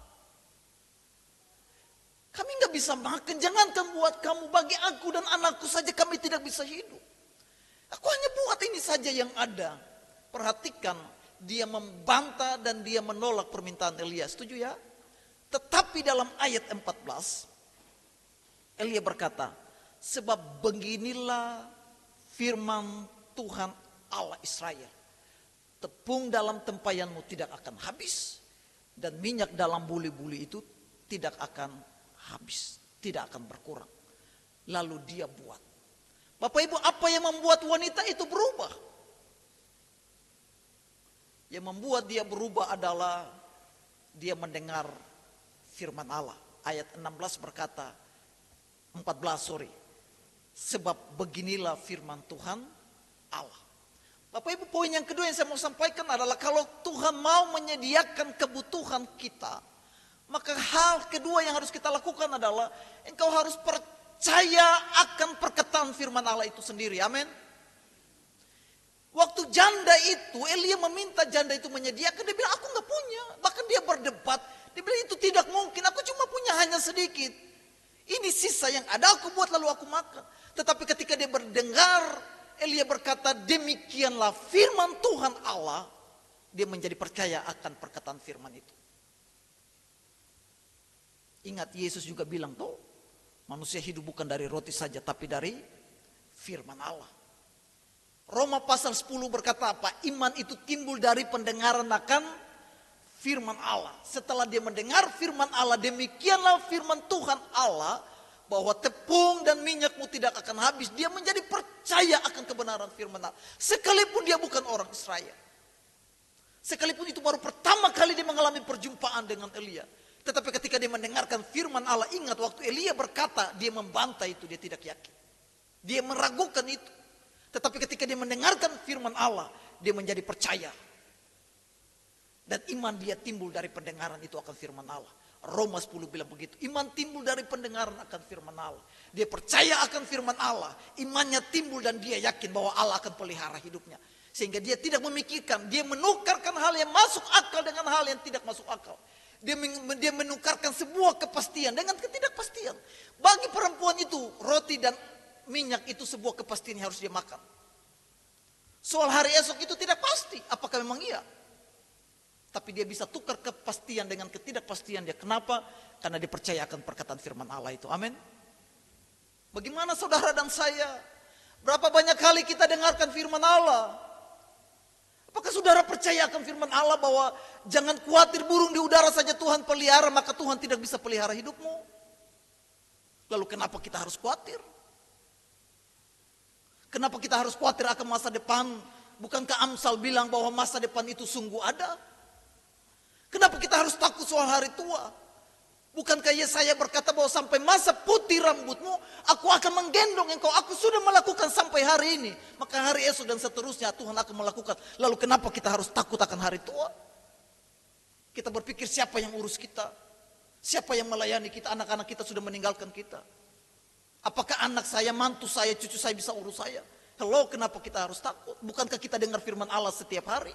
Kami gak bisa makan, jangankan buat kamu, bagi aku dan anakku saja kami tidak bisa hidup. Aku hanya buat ini saja yang ada. Perhatikan, dia membantah dan dia menolak permintaan Elia. Setuju ya? Tetapi dalam ayat 14, Elia berkata, sebab beginilah firman Tuhan Allah Israel, tepung dalam tempayanmu tidak akan habis, dan minyak dalam buli-buli itu tidak akan habis, tidak akan berkurang. Lalu dia buat. Bapak Ibu, apa yang membuat wanita itu berubah? Yang membuat dia berubah adalah dia mendengar firman Allah. Ayat 16 berkata, 14, sebab beginilah firman Tuhan Allah. Bapak Ibu, poin yang kedua yang saya mau sampaikan adalah kalau Tuhan mau menyediakan kebutuhan kita, maka hal kedua yang harus kita lakukan adalah engkau harus percaya akan perkataan firman Allah itu sendiri. Amin. Waktu janda itu, Elia meminta janda itu menyediakan, dia bilang aku gak punya. Bahkan dia berdebat, dia bilang itu tidak mungkin, aku cuma punya hanya sedikit. Ini sisa yang ada, aku buat lalu aku makan. Tetapi ketika dia berdengar, Elia berkata, demikianlah firman Tuhan Allah, dia menjadi percaya akan perkataan firman itu. Ingat, Yesus juga bilang tuh, manusia hidup bukan dari roti saja, tapi dari firman Allah. Roma pasal 10 berkata apa? Iman itu timbul dari pendengaran akan firman Allah. Setelah dia mendengar firman Allah, demikianlah firman Tuhan Allah, bahwa tepung dan minyakmu tidak akan habis. Dia menjadi percaya akan kebenaran firman Allah. Sekalipun dia bukan orang Israel. Sekalipun itu baru pertama kali dia mengalami perjumpaan dengan Elia. Tetapi ketika dia mendengarkan firman Allah, ingat waktu Elia berkata, dia membantah itu, dia tidak yakin. Dia meragukan itu. Tetapi ketika dia mendengarkan firman Allah, dia menjadi percaya. Dan iman dia timbul dari pendengaran itu akan firman Allah. Roma 10 bilang begitu. Iman timbul dari pendengaran akan firman Allah. Dia percaya akan firman Allah. Imannya timbul dan dia yakin bahwa Allah akan pelihara hidupnya. Sehingga dia tidak memikirkan. Dia menukarkan hal yang masuk akal dengan hal yang tidak masuk akal. Dia menukarkan sebuah kepastian dengan ketidakpastian. Bagi perempuan itu, roti dan minyak itu sebuah kepastian yang harus dia makan. Soal hari esok itu tidak pasti. Apakah memang iya? Tapi dia bisa tukar kepastian dengan ketidakpastian dia. Kenapa? Karena dia percaya akan perkataan firman Allah itu. Amin. Bagaimana saudara dan saya? Berapa banyak kali kita dengarkan firman Allah? Apakah saudara percaya akan firman Allah bahwa jangan khawatir, burung di udara saja Tuhan pelihara, maka Tuhan tidak bisa pelihara hidupmu? Lalu kenapa kita harus khawatir? Kenapa kita harus khawatir akan masa depan? Bukankah Amsal bilang bahwa masa depan itu sungguh ada? Kenapa kita harus takut soal hari tua? Bukankah Yesaya berkata bahwa sampai masa putih rambutmu, aku akan menggendong engkau. Aku sudah melakukan sampai hari ini. Maka hari esok dan seterusnya Tuhan akan melakukan. Lalu kenapa kita harus takut akan hari tua? Kita berpikir siapa yang urus kita? Siapa yang melayani kita? Anak-anak kita sudah meninggalkan kita. Apakah anak saya, mantu saya, cucu saya bisa urus saya? Hello, kenapa kita harus takut? Bukankah kita dengar firman Allah setiap hari?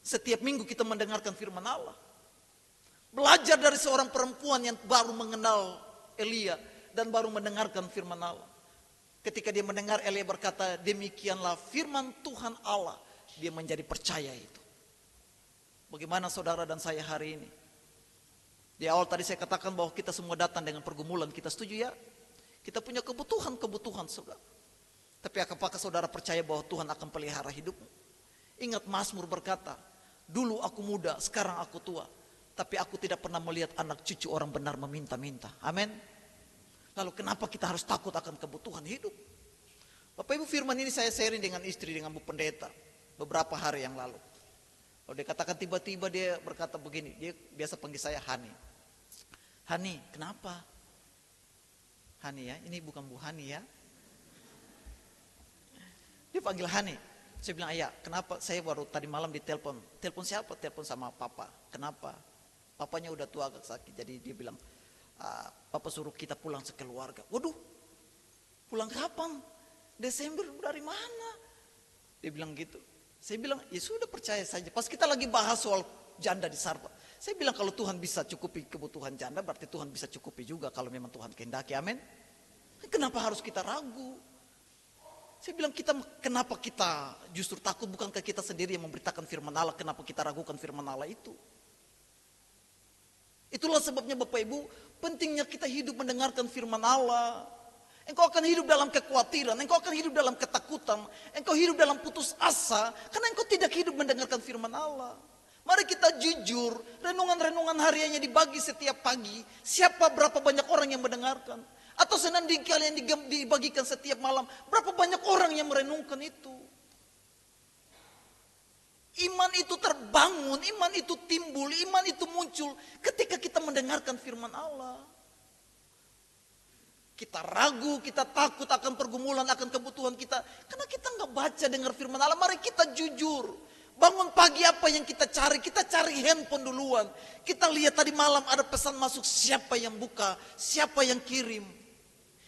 Setiap minggu kita mendengarkan firman Allah. Belajar dari seorang perempuan yang baru mengenal Elia dan baru mendengarkan firman Allah. Ketika dia mendengar Elia berkata, demikianlah firman Tuhan Allah, dia menjadi percaya itu. Bagaimana saudara dan saya hari ini? Di awal tadi saya katakan bahwa kita semua datang dengan pergumulan, kita setuju ya? Kita punya kebutuhan saudara. Tapi apakah saudara percaya bahwa Tuhan akan pelihara hidupmu? Ingat Mazmur berkata, dulu aku muda, sekarang aku tua. Tapi aku tidak pernah melihat anak cucu orang benar meminta-minta. Amin. Lalu kenapa kita harus takut akan kebutuhan hidup? Bapak Ibu, firman ini saya sharing dengan istri, dengan Bu Pendeta beberapa hari yang lalu. Lalu dia katakan tiba-tiba dia berkata begini, dia biasa panggil saya Hani. Hani, kenapa? Hani ya, ini bukan Bu Hani ya. Dia panggil Hani. Saya bilang, ayah, kenapa? Saya baru tadi malam ditelepon. Telepon siapa? Telepon sama papa. Kenapa? Papanya udah tua agak sakit. Jadi dia bilang, papa suruh kita pulang sekeluarga. Waduh, pulang kapan? Desember, dari mana? Dia bilang gitu. Saya bilang, ya sudah percaya saja. Pas kita lagi bahas soal janda di Sarpa. Saya bilang kalau Tuhan bisa cukupi kebutuhan janda, berarti Tuhan bisa cukupi juga kalau memang Tuhan kehendaki. Amin. Kenapa harus kita ragu? Saya bilang kenapa kita justru takut? Bukankah kita sendiri yang memberitakan firman Allah? Kenapa kita ragukan firman Allah itu? Itulah sebabnya Bapak Ibu, pentingnya kita hidup mendengarkan firman Allah. Engkau akan hidup dalam kekhawatiran, engkau akan hidup dalam ketakutan, engkau hidup dalam putus asa, karena engkau tidak hidup mendengarkan firman Allah. Mari kita jujur, renungan-renungan hariannya dibagi setiap pagi. Siapa berapa banyak orang yang mendengarkan? Atau senandung kalian dibagikan setiap malam, berapa banyak orang yang merenungkan itu? Iman itu terbangun, iman itu timbul, iman itu muncul ketika kita mendengarkan firman Allah. Kita ragu, kita takut akan pergumulan, akan kebutuhan kita. Karena kita nggak baca dengar firman Allah. Mari kita jujur. Bangun pagi apa yang kita cari? Kita cari handphone duluan. Kita lihat tadi malam ada pesan masuk, siapa yang buka, siapa yang kirim.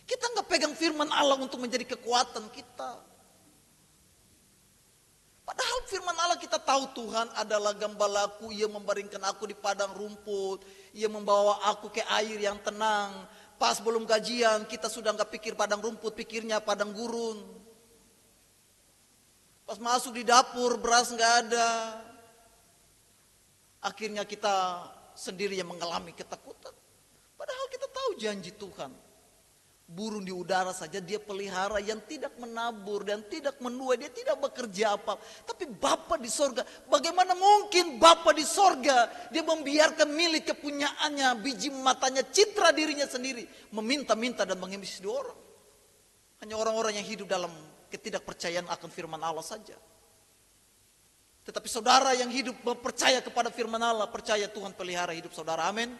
Kita nggak pegang firman Allah untuk menjadi kekuatan kita. Padahal firman Allah kita tahu Tuhan adalah gembalaku, Ia membaringkan aku di padang rumput, Ia membawa aku ke air yang tenang. Pas belum gajian kita sudah nggak pikir padang rumput, pikirnya padang gurun. Pas masuk di dapur beras nggak ada. Akhirnya kita sendiri yang mengalami ketakutan. Padahal kita tahu janji Tuhan. Burung di udara saja dia pelihara yang tidak menabur dan tidak menuai. Dia tidak bekerja apa. Tapi Bapa di sorga. Bagaimana mungkin Bapa di sorga. Dia membiarkan milik kepunyaannya. Biji matanya, citra dirinya sendiri. Meminta-minta dan mengemis di orang. Hanya orang-orang yang hidup dalam ketidakpercayaan akan firman Allah saja. Tetapi saudara yang hidup percaya kepada firman Allah, percaya Tuhan pelihara hidup saudara. Amin.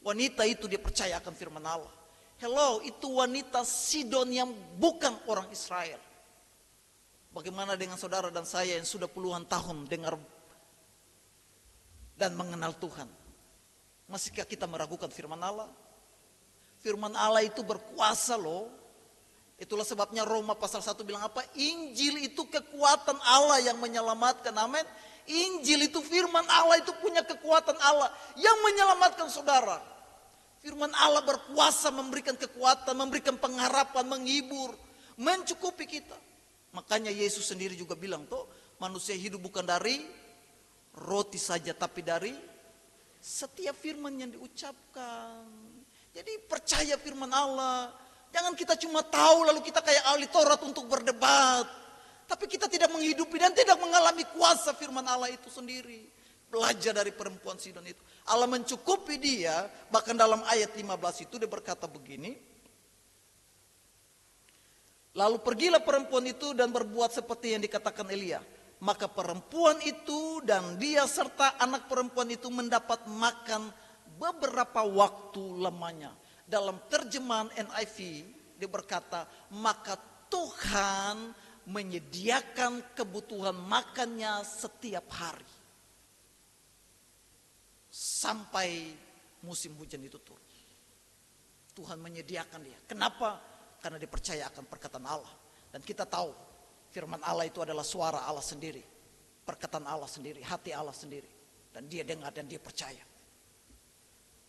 Wanita itu dia percaya akan firman Allah. Hello, itu wanita Sidon yang bukan orang Israel. Bagaimana dengan saudara dan saya yang sudah puluhan tahun dengar dan mengenal Tuhan? Masihkah kita meragukan firman Allah? Firman Allah itu berkuasa loh. Itulah sebabnya Roma pasal 1 bilang apa? Injil itu kekuatan Allah yang menyelamatkan. Amin. Injil itu firman Allah, itu punya kekuatan Allah yang menyelamatkan saudara. Firman Allah berkuasa memberikan kekuatan, memberikan pengharapan, menghibur, mencukupi kita. Makanya Yesus sendiri juga bilang tuh, manusia hidup bukan dari roti saja, tapi dari setiap firman yang diucapkan. Jadi percaya firman Allah. Jangan kita cuma tahu lalu kita kayak ahli Taurat untuk berdebat. Tapi kita tidak menghidupi dan tidak mengalami kuasa firman Allah itu sendiri. Belajar dari perempuan Sidon itu. Allah mencukupi dia, bahkan dalam ayat 15 itu dia berkata begini. Lalu pergilah perempuan itu dan berbuat seperti yang dikatakan Elia. Maka perempuan itu dan dia serta anak perempuan itu mendapat makan beberapa waktu lamanya. Dalam terjemahan NIV dia berkata, maka Tuhan menyediakan kebutuhan makannya setiap hari. Sampai musim hujan itu turun. Tuhan menyediakan dia. Kenapa? karena dia percaya akan perkataan Allah. Dan kita tahu firman Allah itu adalah suara Allah sendiri, perkataan Allah sendiri, hati Allah sendiri. Dan dia dengar dan dia percaya.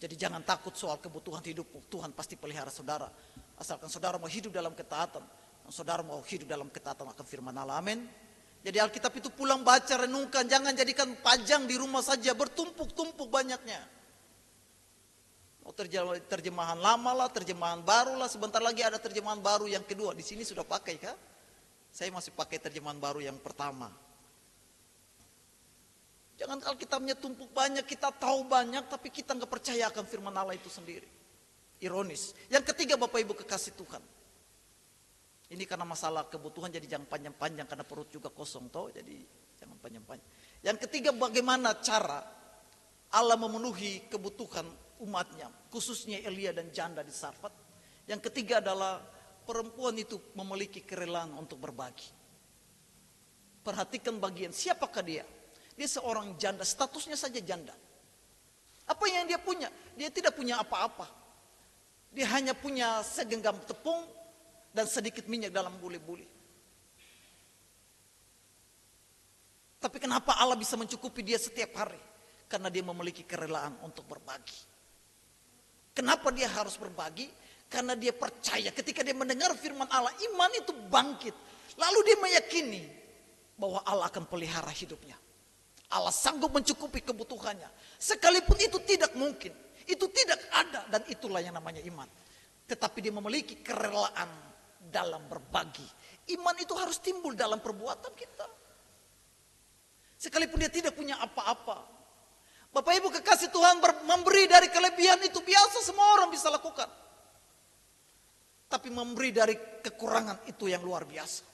Jadi jangan takut soal kebutuhan hidupmu. Tuhan pasti pelihara saudara. Asalkan saudara mau hidup dalam ketaatan, saudara mau hidup dalam ketaatan akan firman Allah. Amin. Jadi Alkitab itu pulang baca, renungkan. Jangan jadikan pajang di rumah saja, bertumpuk-tumpuk banyaknya. Mau terjemahan lama lah, terjemahan baru lah. Sebentar lagi ada terjemahan baru yang kedua. Di sini sudah pakai kah? Saya masih pakai terjemahan baru yang pertama. Jangan Alkitabnya tumpuk banyak, kita tahu banyak, tapi kita nggak percaya akan firman Allah itu sendiri. Ironis. Yang ketiga, Bapak Ibu kekasih Tuhan. Ini karena masalah kebutuhan, jadi jangan panjang-panjang, karena perut juga kosong toh, jadi jangan panjang-panjang. Yang ketiga, bagaimana cara Allah memenuhi kebutuhan umatnya, khususnya Elia dan janda di Sarfat. Yang ketiga adalah perempuan itu memiliki kerelaan untuk berbagi. Perhatikan bagian, siapakah dia? Dia seorang janda, statusnya saja janda. Apa yang dia punya? Dia tidak punya apa-apa. Dia hanya punya segenggam tepung dan sedikit minyak dalam buli-buli. Tapi kenapa Allah bisa mencukupi dia setiap hari? Karena dia memiliki kerelaan untuk berbagi. Kenapa dia harus berbagi? Karena dia percaya ketika dia mendengar firman Allah, iman itu bangkit. Lalu dia meyakini bahwa Allah akan pelihara hidupnya. Allah sanggup mencukupi kebutuhannya. Sekalipun itu tidak mungkin. Itu tidak ada. Dan itulah yang namanya iman. Tetapi dia memiliki kerelaan dalam berbagi. Iman itu harus timbul dalam perbuatan kita. Sekalipun dia tidak punya apa-apa. Bapak Ibu kekasih Tuhan, memberi dari kelebihan itu biasa, semua orang bisa lakukan. Tapi memberi dari kekurangan itu yang luar biasa.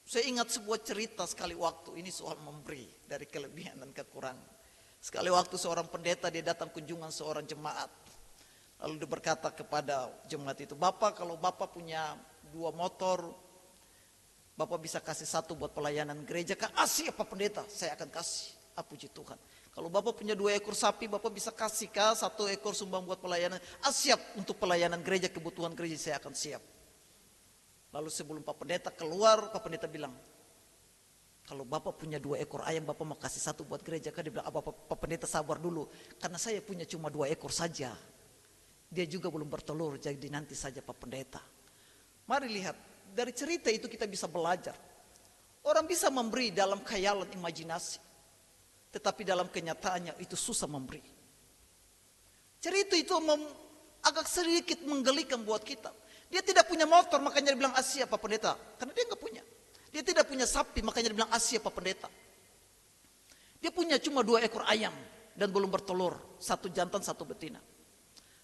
Saya ingat sebuah cerita sekali waktu, ini soal memberi dari kelebihan dan kekurangan. Sekali waktu seorang pendeta, dia datang kunjungan seorang jemaat. Lalu dia berkata kepada jemaat itu, Bapak, kalau Bapak punya 2 motor, Bapak bisa kasih 1 buat pelayanan gereja. Kasih apa pendeta? Saya akan kasih. Puji Tuhan. Kalau Bapak punya 2 ekor sapi, Bapak bisa kasih 1 ekor sumbang buat pelayanan. Siap untuk pelayanan gereja, kebutuhan gereja saya akan siap. Lalu sebelum Pak Pendeta keluar, Pak Pendeta bilang, kalau Bapak punya 2 ekor ayam, Bapak mau kasih 1 buat gereja. Kan dia bilang, Pak Pendeta sabar dulu, karena saya punya cuma 2 ekor saja. Dia juga belum bertelur, jadi nanti saja Pak Pendeta. Mari lihat, dari cerita itu kita bisa belajar. Orang bisa memberi dalam khayalan imajinasi, tetapi dalam kenyataannya itu susah memberi. Cerita itu agak sedikit menggelikan buat kita. Dia tidak punya motor, makanya dia bilang Asia Pak Pendeta. Karena dia nggak punya. Dia tidak punya sapi, makanya dia bilang Asia Pak Pendeta. Dia punya cuma 2 ekor ayam dan belum bertelur, 1 jantan 1 betina.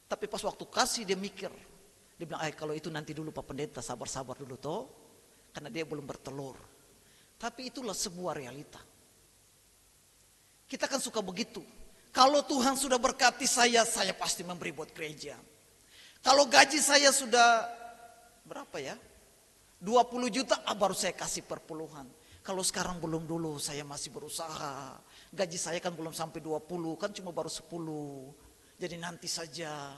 Tapi pas waktu kasih dia mikir, dia bilang, kalau itu nanti dulu Pak Pendeta, sabar-sabar dulu toh, karena dia belum bertelur. Tapi itulah sebuah realita. Kita kan suka begitu. Kalau Tuhan sudah berkati saya pasti memberi buat gereja. Kalau gaji saya sudah berapa ya? 20 juta, baru saya kasih perpuluhan. Kalau sekarang belum dulu, saya masih berusaha. Gaji saya kan belum sampai 20, kan cuma baru 10. Jadi nanti saja.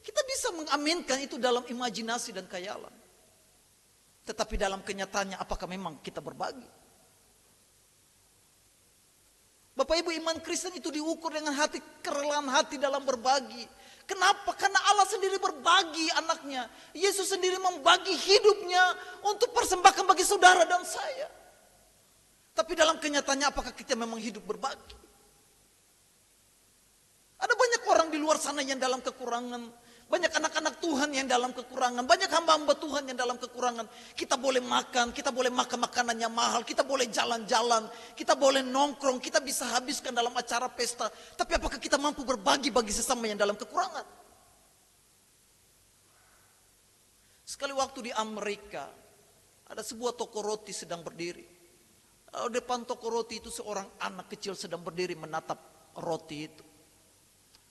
Kita bisa mengaminkan itu dalam imajinasi dan khayalan. Tetapi dalam kenyataannya, apakah memang kita berbagi? Bapak Ibu, iman Kristen itu diukur dengan hati, kerelaan hati dalam berbagi. Kenapa? Karena Allah sendiri berbagi anaknya. Yesus sendiri membagi hidupnya untuk persembahkan bagi saudara dan saya. Tapi dalam kenyataannya apakah kita memang hidup berbagi? Ada banyak orang di luar sana yang dalam kekurangan. Banyak anak-anak Tuhan yang dalam kekurangan. Banyak hamba-hamba Tuhan yang dalam kekurangan. Kita boleh makan makanan yang mahal. Kita boleh jalan-jalan. Kita boleh nongkrong. Kita bisa habiskan dalam acara pesta. Tapi apakah kita mampu berbagi bagi sesama yang dalam kekurangan? Sekali waktu di Amerika, ada sebuah toko roti sedang berdiri. Di depan toko roti itu seorang anak kecil sedang berdiri menatap roti itu.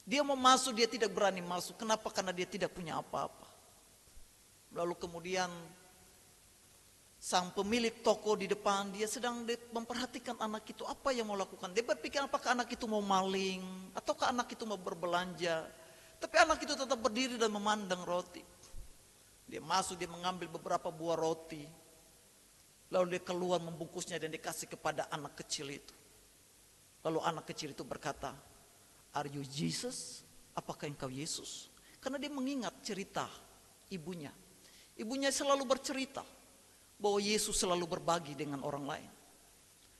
Dia mau masuk, dia tidak berani masuk. Kenapa? Karena dia tidak punya apa-apa. Lalu kemudian sang pemilik toko di depan, dia sedang memperhatikan anak itu. Apa yang mau lakukan? Dia berpikir apakah anak itu mau maling, ataukah anak itu mau berbelanja. Tapi anak itu tetap berdiri dan memandang roti. Dia masuk, dia mengambil beberapa buah roti. Lalu dia keluar membungkusnya dan dikasih kepada anak kecil itu. Lalu anak kecil itu berkata, "Are you Jesus? Apakah engkau Yesus?" Karena dia mengingat cerita ibunya. Ibunya selalu bercerita bahwa Yesus selalu berbagi dengan orang lain.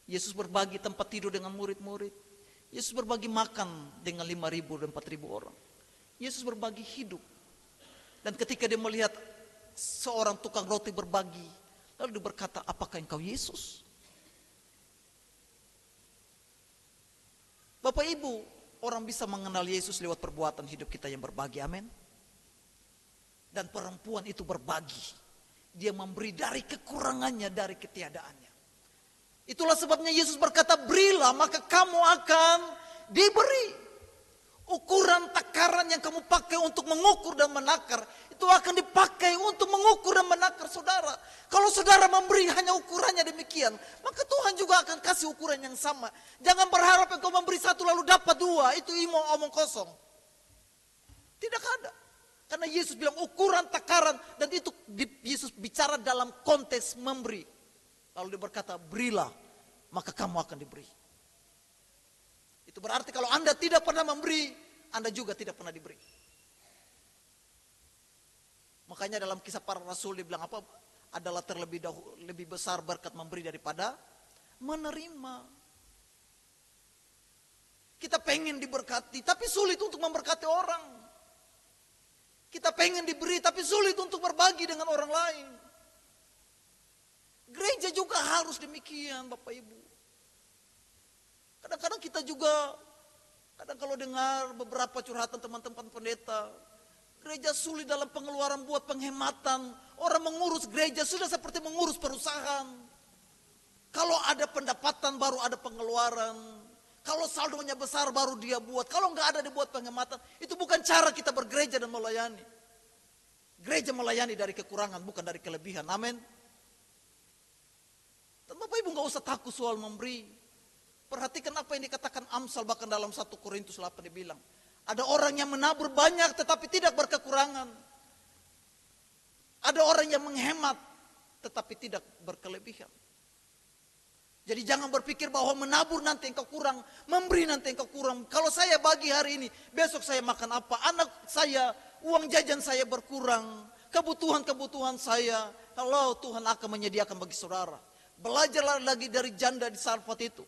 Yesus berbagi tempat tidur dengan murid-murid. Yesus berbagi makan dengan 5.000 dan 4.000 orang. Yesus berbagi hidup. Dan ketika dia melihat seorang tukang roti berbagi, lalu dia berkata, "Apakah engkau Yesus?" Bapak Ibu, orang bisa mengenal Yesus lewat perbuatan hidup kita yang berbagi, amin. Dan perempuan itu berbagi. Dia memberi dari kekurangannya, dari ketiadaannya. Itulah sebabnya Yesus berkata, "Berilah maka kamu akan diberi." Ukuran takaran yang kamu pakai untuk mengukur dan menakar, itu akan dipakai untuk mengukur dan menakar saudara. Kalau saudara memberi hanya ukurannya demikian, maka Tuhan juga akan kasih ukuran yang sama. Jangan berharap engkau memberi satu lalu dapat dua, itu omong kosong. Tidak ada. Karena Yesus bilang ukuran takaran, dan itu Yesus bicara dalam konteks memberi. Lalu dia berkata, "Berilah, maka kamu akan diberi." Itu berarti kalau Anda tidak pernah memberi, Anda juga tidak pernah diberi. Makanya dalam Kisah Para Rasul dia bilang apa? Adalah lebih besar berkat memberi daripada menerima. Kita pengen diberkati, tapi sulit untuk memberkati orang. Kita pengen diberi, tapi sulit untuk berbagi dengan orang lain. Gereja juga harus demikian, Bapak Ibu. Kadang-kadang kita juga, kalau dengar beberapa curhatan teman-teman pendeta, gereja sulit dalam pengeluaran buat penghematan. Orang mengurus gereja sudah seperti mengurus perusahaan. Kalau ada pendapatan baru ada pengeluaran. Kalau saldonya besar baru dia buat. Kalau nggak ada dia buat penghematan. Itu bukan cara kita bergereja dan melayani. Gereja melayani dari kekurangan, bukan dari kelebihan. Amin. Dan Bapak Ibu nggak usah takut soal memberi. Perhatikan apa yang dikatakan Amsal, bahkan dalam 1 Korintus 8 dibilang. Ada orang yang menabur banyak tetapi tidak berkekurangan. Ada orang yang menghemat tetapi tidak berkelebihan. Jadi jangan berpikir bahwa menabur nanti engkau kurang, memberi nanti engkau kurang. Kalau saya bagi hari ini, besok saya makan apa? Anak saya, uang jajan saya berkurang. Kebutuhan-kebutuhan saya, kalau Tuhan akan menyediakan bagi saudara. Belajarlah lagi dari janda di Sarfat itu.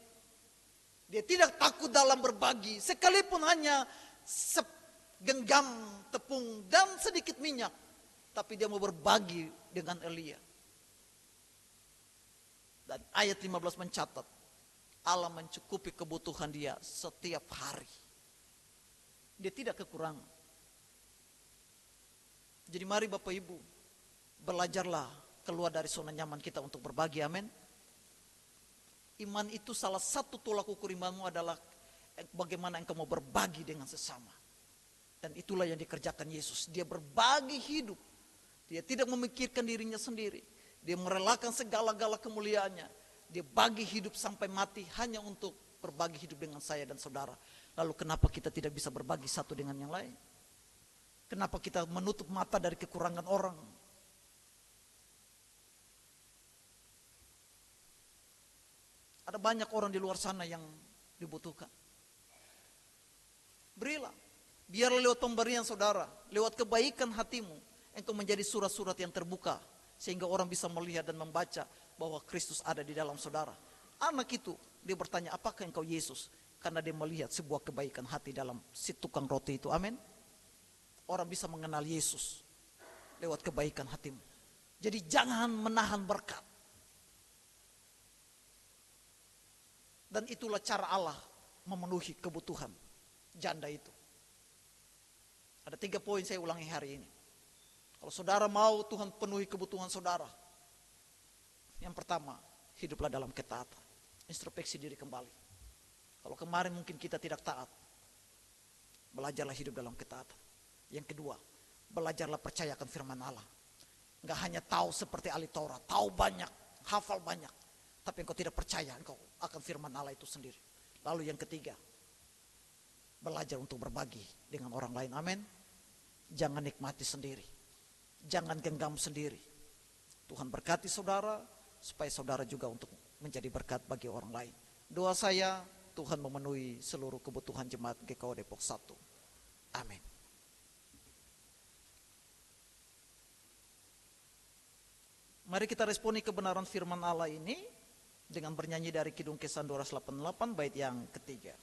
Dia tidak takut dalam berbagi, sekalipun hanya segenggam tepung dan sedikit minyak. Tapi dia mau berbagi dengan Elia. Dan ayat 15 mencatat, Allah mencukupi kebutuhan dia setiap hari. Dia tidak kekurangan. Jadi mari Bapak Ibu, belajarlah keluar dari zona nyaman kita untuk berbagi, amin. Iman itu salah satu tolak ukur imanmu adalah bagaimana engkau mau berbagi dengan sesama. Dan itulah yang dikerjakan Yesus. Dia berbagi hidup. Dia tidak memikirkan dirinya sendiri. Dia merelakan segala-gala kemuliaannya. Dia bagi hidup sampai mati hanya untuk berbagi hidup dengan saya dan saudara. Lalu kenapa kita tidak bisa berbagi satu dengan yang lain? Kenapa kita menutup mata dari kekurangan orang? Ada banyak orang di luar sana yang dibutuhkan. Berilah. Biar lewat pemberian saudara, lewat kebaikan hatimu, engkau menjadi surat-surat yang terbuka. Sehingga orang bisa melihat dan membaca bahwa Kristus ada di dalam saudara. Anak itu, dia bertanya, apakah engkau Yesus? Karena dia melihat sebuah kebaikan hati dalam si tukang roti itu, amin. Orang bisa mengenal Yesus lewat kebaikan hatimu. Jadi jangan menahan berkat. Dan itulah cara Allah memenuhi kebutuhan janda itu. Ada 3 poin saya ulangi hari ini. Kalau saudara mau Tuhan penuhi kebutuhan saudara. Yang pertama, hiduplah dalam ketaatan. Introspeksi diri kembali. Kalau kemarin mungkin kita tidak taat, belajarlah hidup dalam ketaatan. Yang kedua, belajarlah percayakan firman Allah. Enggak hanya tahu seperti ahli Taurat, tahu banyak, hafal banyak. Tapi engkau tidak percaya engkau akan firman Allah itu sendiri. Lalu yang ketiga, belajar untuk berbagi dengan orang lain. Amin. Jangan nikmati sendiri, jangan genggam sendiri. Tuhan berkati saudara, supaya saudara juga untuk menjadi berkat bagi orang lain. Doa saya, Tuhan memenuhi seluruh kebutuhan jemaat GKO Depok 1. Amin. Mari kita responi kebenaran firman Allah ini dengan bernyanyi dari Kidung Kesan 288 bait yang ketiga.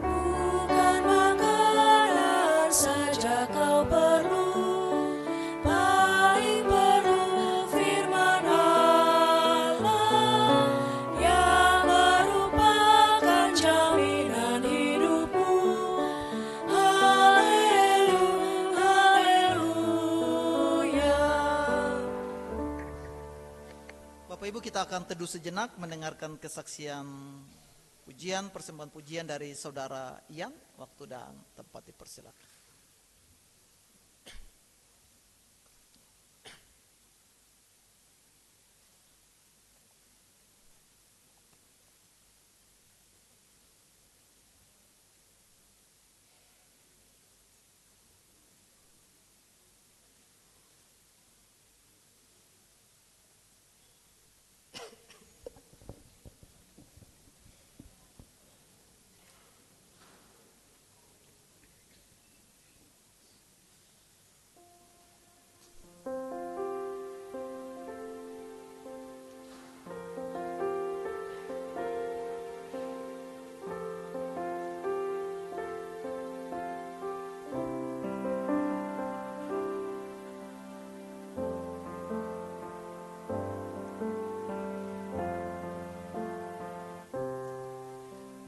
Bukan makanan saja kau perlu, paling perlu firman Allah yang merupakan jaminan hidupmu. Haleluya. Bapak Ibu, kita akan teduh sejenak mendengarkan kesaksian pujian, persembahan pujian dari saudara Ian. Waktu dan tempat dipersilakan.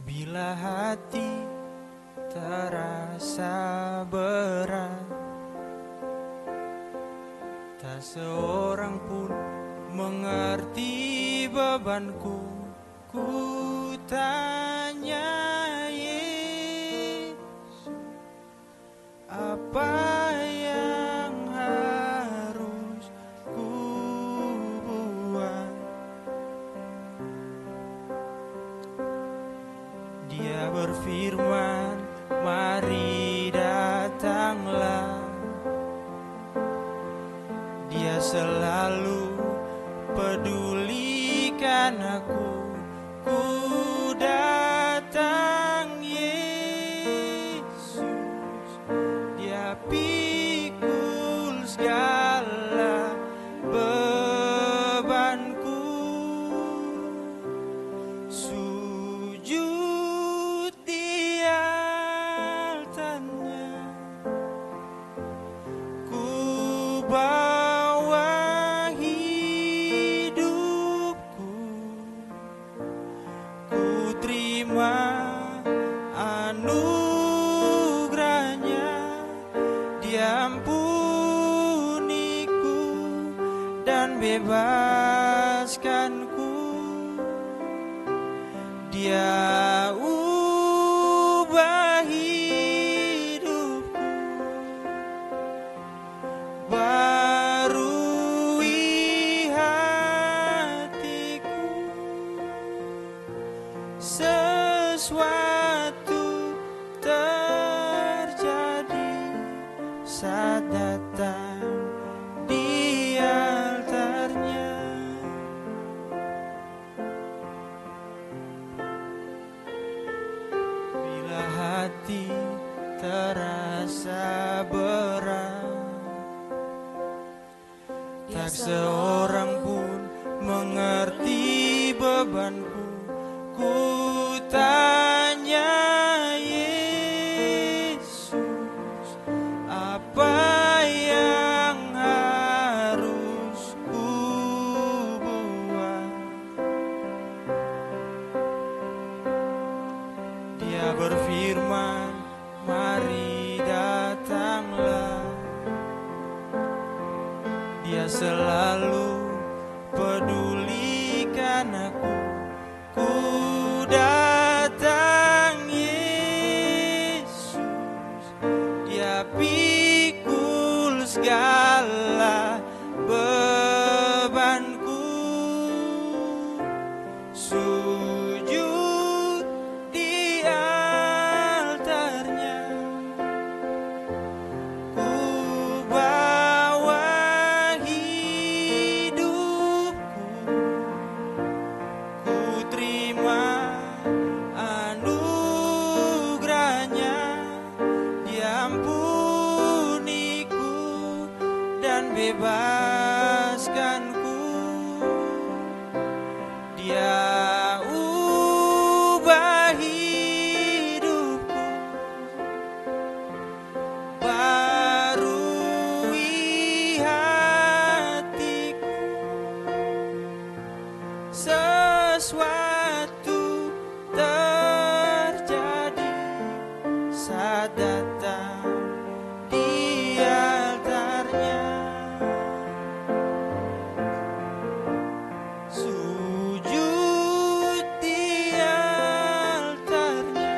Bila hati terasa berat, tak seorang pun mengerti bebanku. Ku tanya Yesus, apa yang harus ku buat? Dia berfirman, mari datanglah. Dia selalu pedulikan aku. Ku datang Yesus, Dia pikul segala bebanku. Sujud di altarnya, ku bawa hidupku, ku terima anugerahnya. Dia ampuniku dan bebaskanku. Dia ubah hidupku, barui hatiku. Sesuatu terjadi saat datang di altarnya. Bila hati terasa berat, tak seorang pun mengerti bebanku. Ku tanya Yesus, apa yang harus ku buat? Dia berfirman, mari datanglah. Dia selalu pedulikan aku. Ku datang Yesus, Dia pikul segala bebaskanku. Dia ubah hidupku, barui hatiku. Sesuatu terjadi saat datang di altarnya. Sujud di altarnya,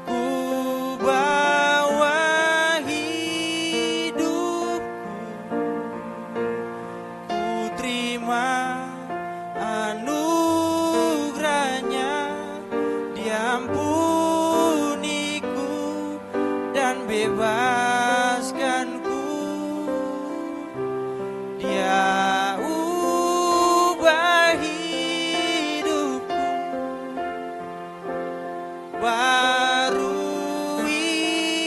ku bawa hidupku, ku terima anugerahnya. Diampuniku dan bebaskanku. Dia ubah hidupku, barui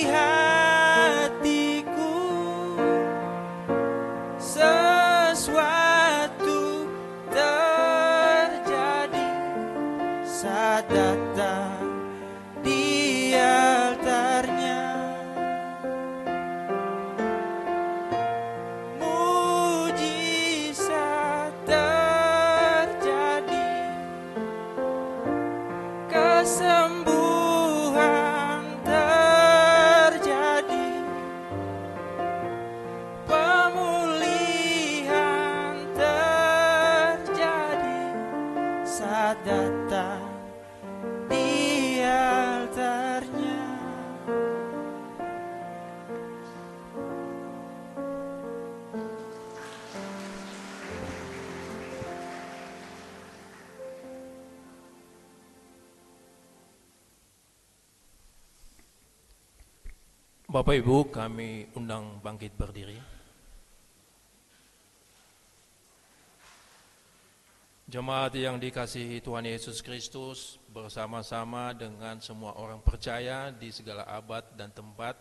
hatiku. Sesuatu terjadi saat datang di altarnya. Mujizat terjadi, kesembuhan terjadi, pemulihan terjadi saat datang di altarnya. Bapak Ibu, kami undang bangkit berdiri. Jemaat yang dikasihi Tuhan Yesus Kristus, bersama-sama dengan semua orang percaya di segala abad dan tempat,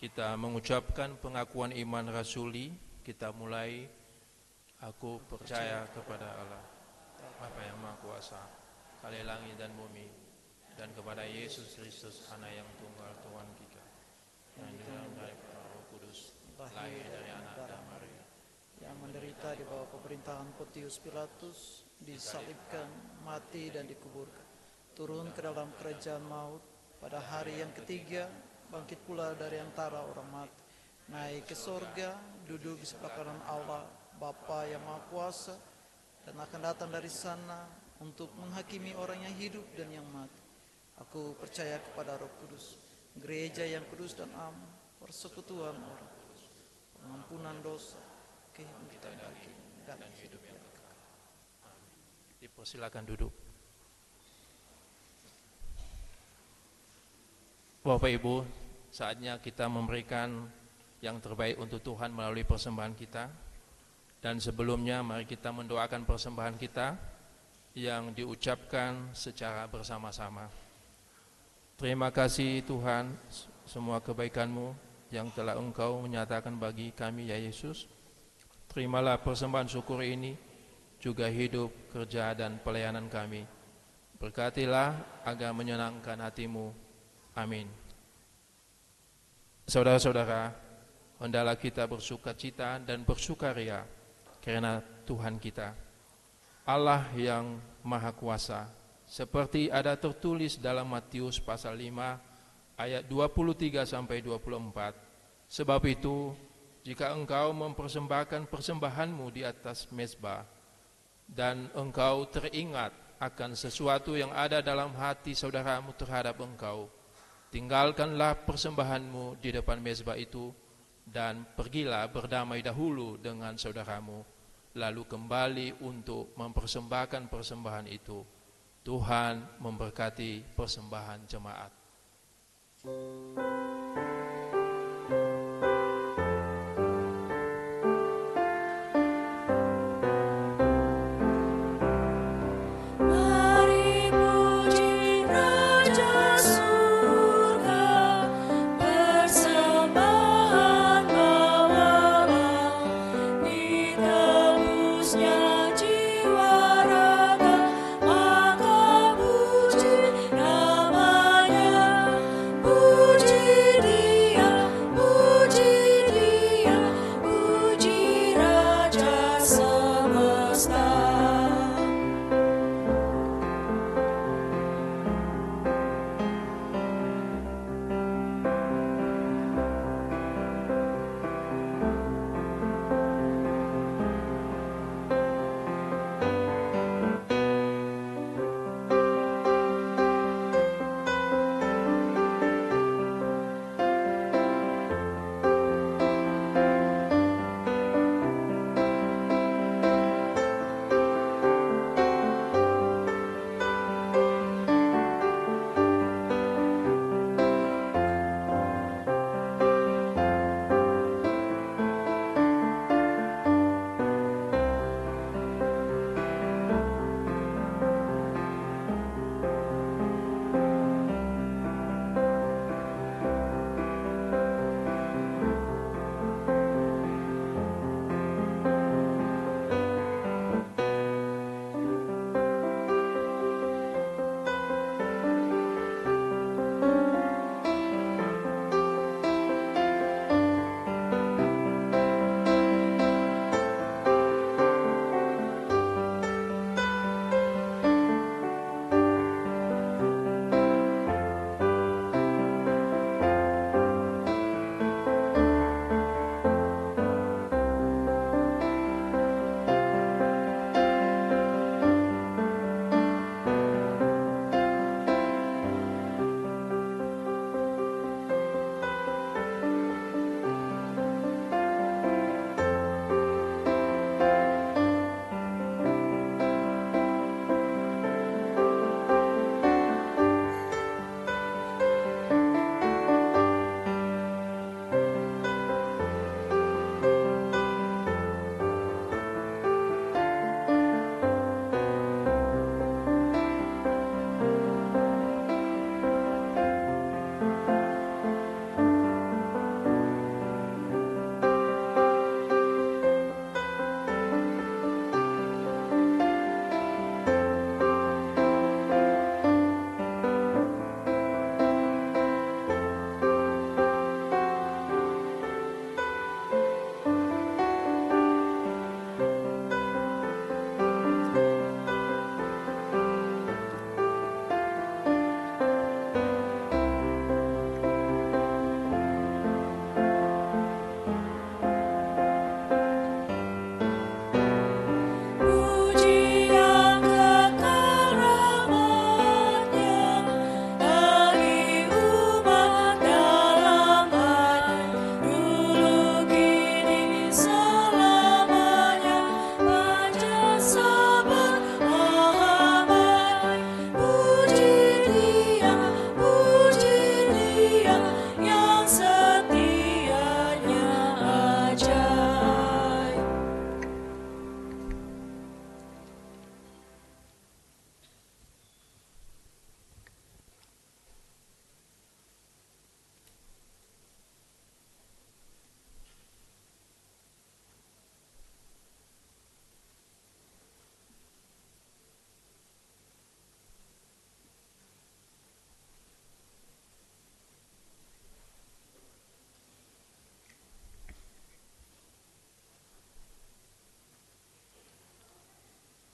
kita mengucapkan pengakuan iman rasuli. Kita mulai, aku percaya kepada Allah, Bapa yang Maha Kuasa, Kali langit dan bumi, dan kepada Yesus Kristus, Anak yang tunggal Tuhan kita, yang didalam dari Roh Kudus, lahir dari anak dan Maria, yang menderita di bawah pemerintahan Pontius Pilatus, disalibkan, mati dan dikuburkan, turun ke dalam kerajaan maut, pada hari yang ketiga bangkit pula dari antara orang mati, naik ke sorga, duduk di sebelah kanan Allah Bapa yang Maha Kuasa, dan akan datang dari sana untuk menghakimi orang yang hidup dan yang mati. Aku percaya kepada Roh Kudus, gereja yang kudus dan am, persekutuan orang kudus, pengampunan dosa, kehidupan daging dan hidup yang kekal. Dipersilakan duduk. Bapak Ibu, saatnya kita memberikan yang terbaik untuk Tuhan melalui persembahan kita. Dan sebelumnya mari kita mendoakan persembahan kita yang diucapkan secara bersama-sama. Terima kasih Tuhan, semua kebaikan-Mu yang telah Engkau menyatakan bagi kami ya Yesus. Terimalah persembahan syukur ini, juga hidup, kerja dan pelayanan kami. Berkatilah agar menyenangkan hati-Mu. Amin. Saudara-saudara, hendaklah kita bersukacita dan bersukaria karena Tuhan kita, Allah yang Maha Kuasa, seperti ada tertulis dalam Matius pasal 5 ayat 23 sampai 24. Sebab itu, jika engkau mempersembahkan persembahanmu di atas mezbah dan engkau teringat akan sesuatu yang ada dalam hati saudaramu terhadap engkau, tinggalkanlah persembahanmu di depan mezbah itu dan pergilah berdamai dahulu dengan saudaramu, lalu kembali untuk mempersembahkan persembahan itu. Tuhan memberkati persembahan jemaat. Mari puji Raja Surga, persembahan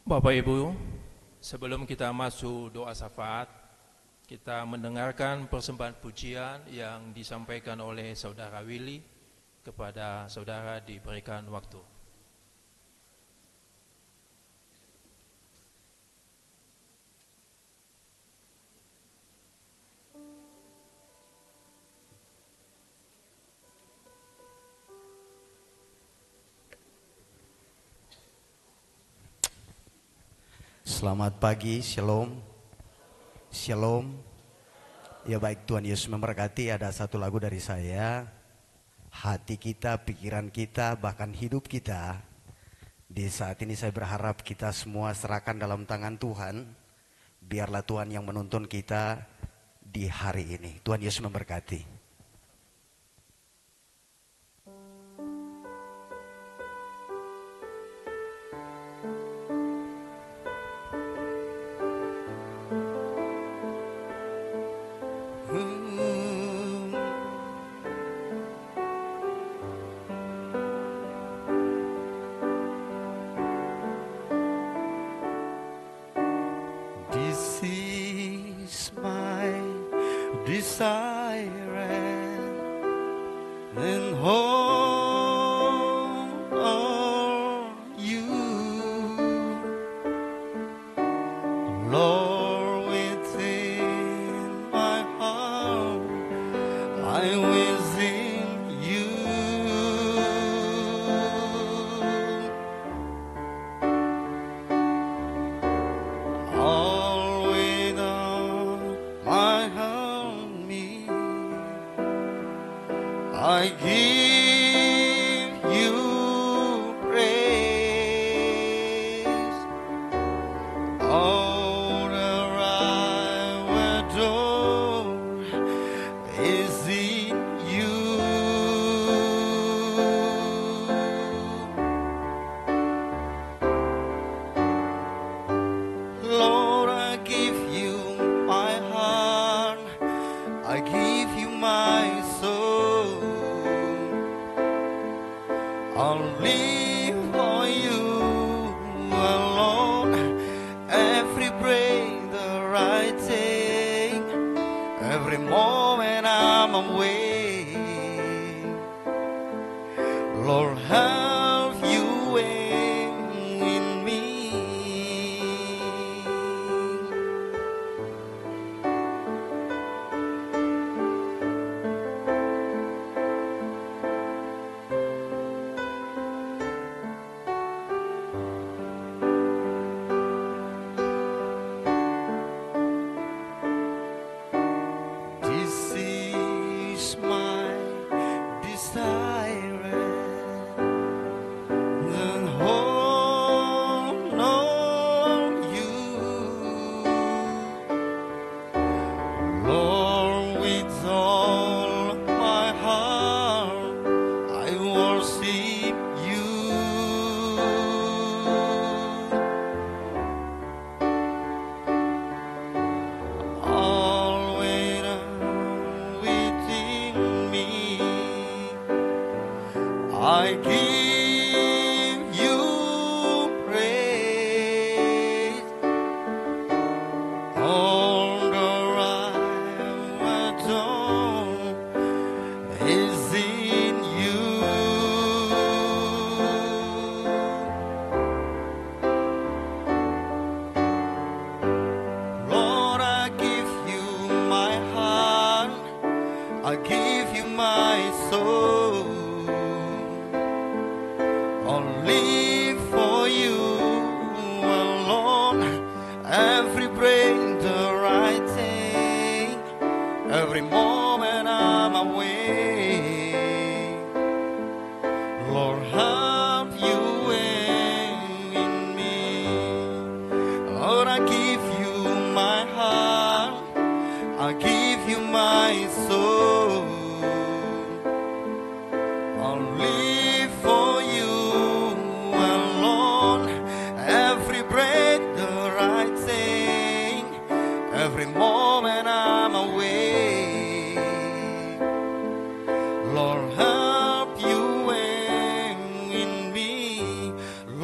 Bapak Ibu, sebelum kita masuk doa syafaat, kita mendengarkan persembahan pujian yang disampaikan oleh Saudara Willy. Kepada saudara diberikan waktu. Selamat pagi, shalom. Shalom. Ya baik, Tuhan Yesus memberkati. Ada satu lagu dari saya. Hati kita, pikiran kita, bahkan hidup kita. Di saat ini saya berharap kita semua serahkan dalam tangan Tuhan. Biarlah Tuhan yang menuntun kita di hari ini. Tuhan Yesus memberkati.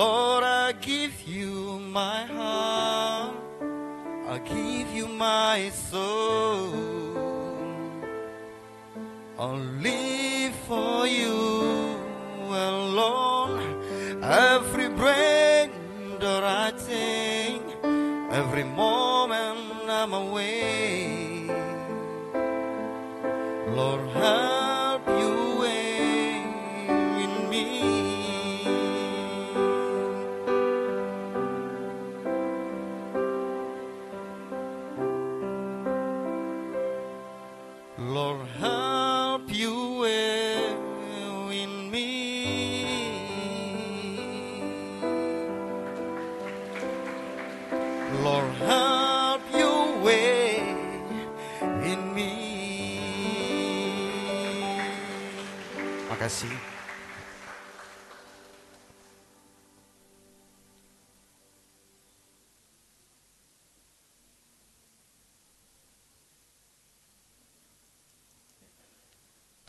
Lord, I give you my my soul. Only for you alone. Every breath that I take, every moment I'm away. Lord, help you in me. Lord, help you in me. Lord, help you in me. Makasih.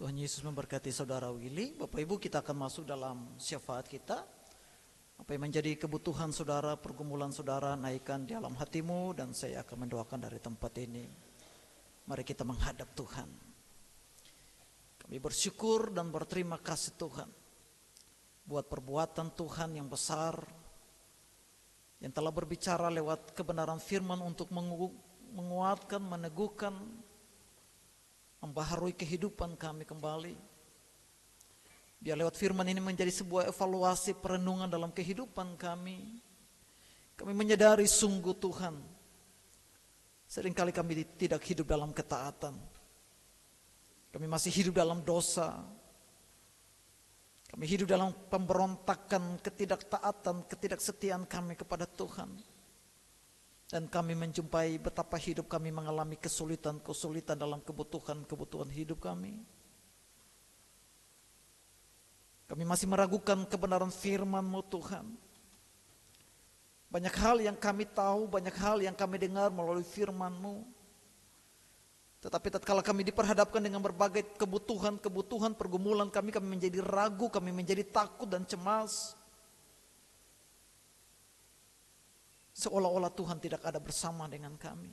Tuhan Yesus memberkati saudara Willy. Bapak Ibu, kita akan masuk dalam syafaat kita. Apa yang menjadi kebutuhan saudara, pergumulan saudara, naikkan di dalam hatimu, dan saya akan mendoakan dari tempat ini. Mari kita menghadap Tuhan. Kami bersyukur dan berterima kasih Tuhan buat perbuatan Tuhan yang besar, yang telah berbicara lewat kebenaran firman untuk menguatkan, meneguhkan, membaharui kehidupan kami kembali. Biar lewat firman ini menjadi sebuah evaluasi perenungan dalam kehidupan kami. Kami menyadari sungguh Tuhan, seringkali kami tidak hidup dalam ketaatan. Kami masih hidup dalam dosa. Kami hidup dalam pemberontakan, ketidaktaatan, ketidaksetiaan kami kepada Tuhan. Dan kami menjumpai betapa hidup kami mengalami kesulitan-kesulitan dalam kebutuhan-kebutuhan hidup kami. Kami masih meragukan kebenaran firman-Mu Tuhan. Banyak hal yang kami tahu, banyak hal yang kami dengar melalui firman-Mu. Tetapi tatkala kami diperhadapkan dengan berbagai kebutuhan pergumulan kami menjadi ragu, kami menjadi takut dan cemas. Seolah-olah Tuhan tidak ada bersama dengan kami.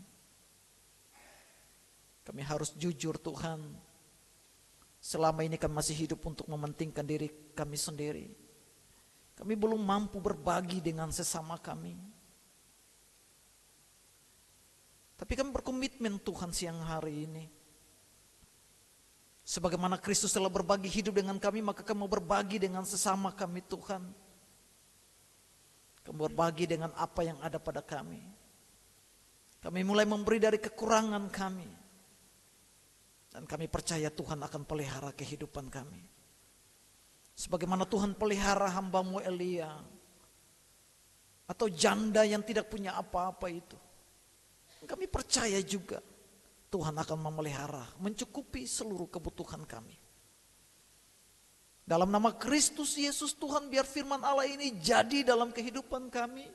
Kami harus jujur Tuhan. Selama ini kami masih hidup untuk mementingkan diri kami sendiri. Kami belum mampu berbagi dengan sesama kami. Tapi kami berkomitmen Tuhan siang hari ini. Sebagaimana Kristus telah berbagi hidup dengan kami, maka kami mau berbagi dengan sesama kami Tuhan. Kami berbagi dengan apa yang ada pada kami. Kami mulai memberi dari kekurangan kami. Dan kami percaya Tuhan akan pelihara kehidupan kami. Sebagaimana Tuhan pelihara hamba-Mu Elia. Atau janda yang tidak punya apa-apa itu. Kami percaya juga Tuhan akan memelihara, mencukupi seluruh kebutuhan kami. Dalam nama Kristus Yesus Tuhan, biar firman Allah ini jadi dalam kehidupan kami.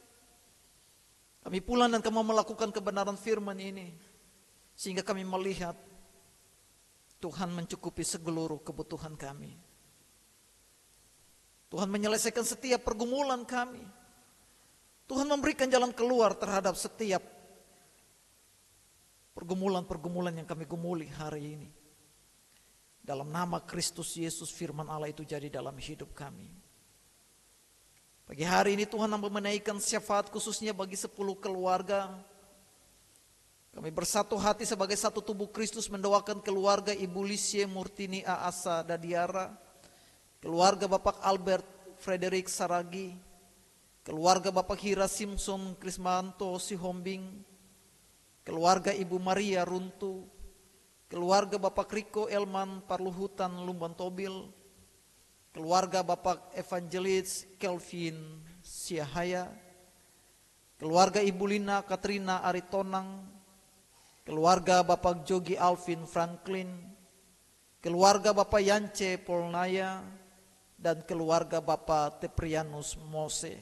Kami pulang dan kami melakukan kebenaran firman ini. Sehingga kami melihat Tuhan mencukupi seluruh kebutuhan kami. Tuhan menyelesaikan setiap pergumulan kami. Tuhan memberikan jalan keluar terhadap setiap pergumulan-pergumulan yang kami gumuli hari ini. Dalam nama Kristus Yesus, firman Allah itu jadi dalam hidup kami. Pagi hari ini Tuhan menaikkan syafaat khususnya bagi 10 keluarga. Kami bersatu hati sebagai satu tubuh Kristus mendoakan keluarga Ibu Lisye Murtini Aasa Dadiara, keluarga Bapak Albert Frederick Saragi, keluarga Bapak Hira Simpson Krismanto Sihombing, keluarga Ibu Maria Runtu, keluarga Bapak Riko Elman Parluhutan Lumban Tobil, keluarga Bapak Evangelis Kelvin Siahaya, keluarga Ibu Lina Katrina Aritonang, keluarga Bapak Jogi Alvin Franklin, keluarga Bapak Yance Polnaya, dan keluarga Bapak Teprianus Mose.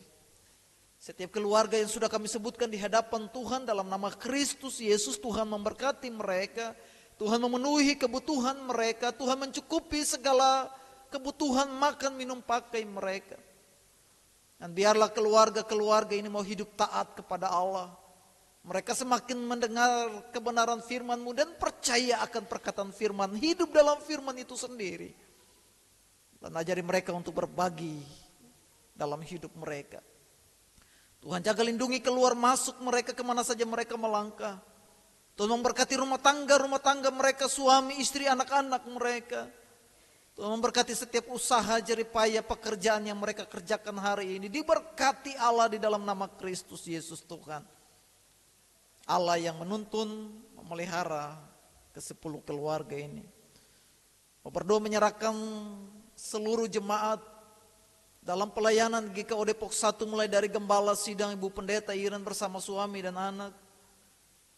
Setiap keluarga yang sudah kami sebutkan di hadapan Tuhan dalam nama Kristus Yesus, Tuhan memberkati mereka, Tuhan memenuhi kebutuhan mereka, Tuhan mencukupi segala kebutuhan makan, minum, pakai mereka. Dan biarlah keluarga-keluarga ini mau hidup taat kepada Allah. Mereka semakin mendengar kebenaran firman-Mu dan percaya akan perkataan firman, hidup dalam firman itu sendiri. Dan ajari mereka untuk berbagi dalam hidup mereka. Tuhan jaga lindungi keluar masuk mereka kemana saja mereka melangkah. Tuhan memberkati rumah tangga mereka, suami, istri, anak-anak mereka. Tuhan memberkati setiap usaha, jeripaya, pekerjaan yang mereka kerjakan hari ini. Diberkati Allah di dalam nama Kristus Yesus Tuhan. Allah yang menuntun, memelihara ke-10 keluarga ini. Berdoa menyerahkan seluruh jemaat dalam pelayanan GKO Depok 1 mulai dari gembala, sidang, ibu pendeta, Iren bersama suami dan anak.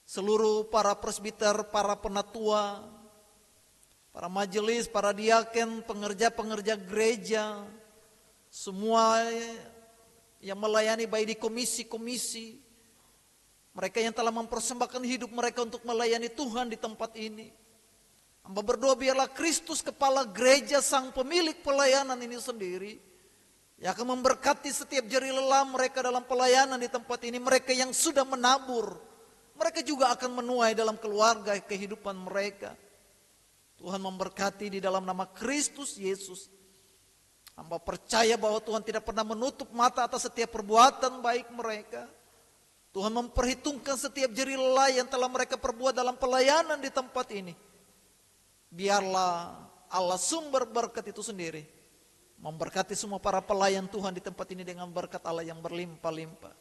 Seluruh para presbiter, para penatua, para majelis, para diaken, pengerja-pengerja gereja, semua yang melayani baik di komisi-komisi, mereka yang telah mempersembahkan hidup mereka untuk melayani Tuhan di tempat ini. Hamba berdoa biarlah Kristus kepala gereja, sang pemilik pelayanan ini sendiri, yang akan memberkati setiap jeri lelah mereka dalam pelayanan di tempat ini. Mereka yang sudah menabur, mereka juga akan menuai dalam keluarga kehidupan mereka. Tuhan memberkati di dalam nama Kristus Yesus. Hamba percaya bahwa Tuhan tidak pernah menutup mata atas setiap perbuatan baik mereka. Tuhan memperhitungkan setiap jeri lelah yang telah mereka perbuat dalam pelayanan di tempat ini. Biarlah Allah sumber berkat itu sendiri memberkati semua para pelayan Tuhan di tempat ini dengan berkat Allah yang berlimpah-limpah.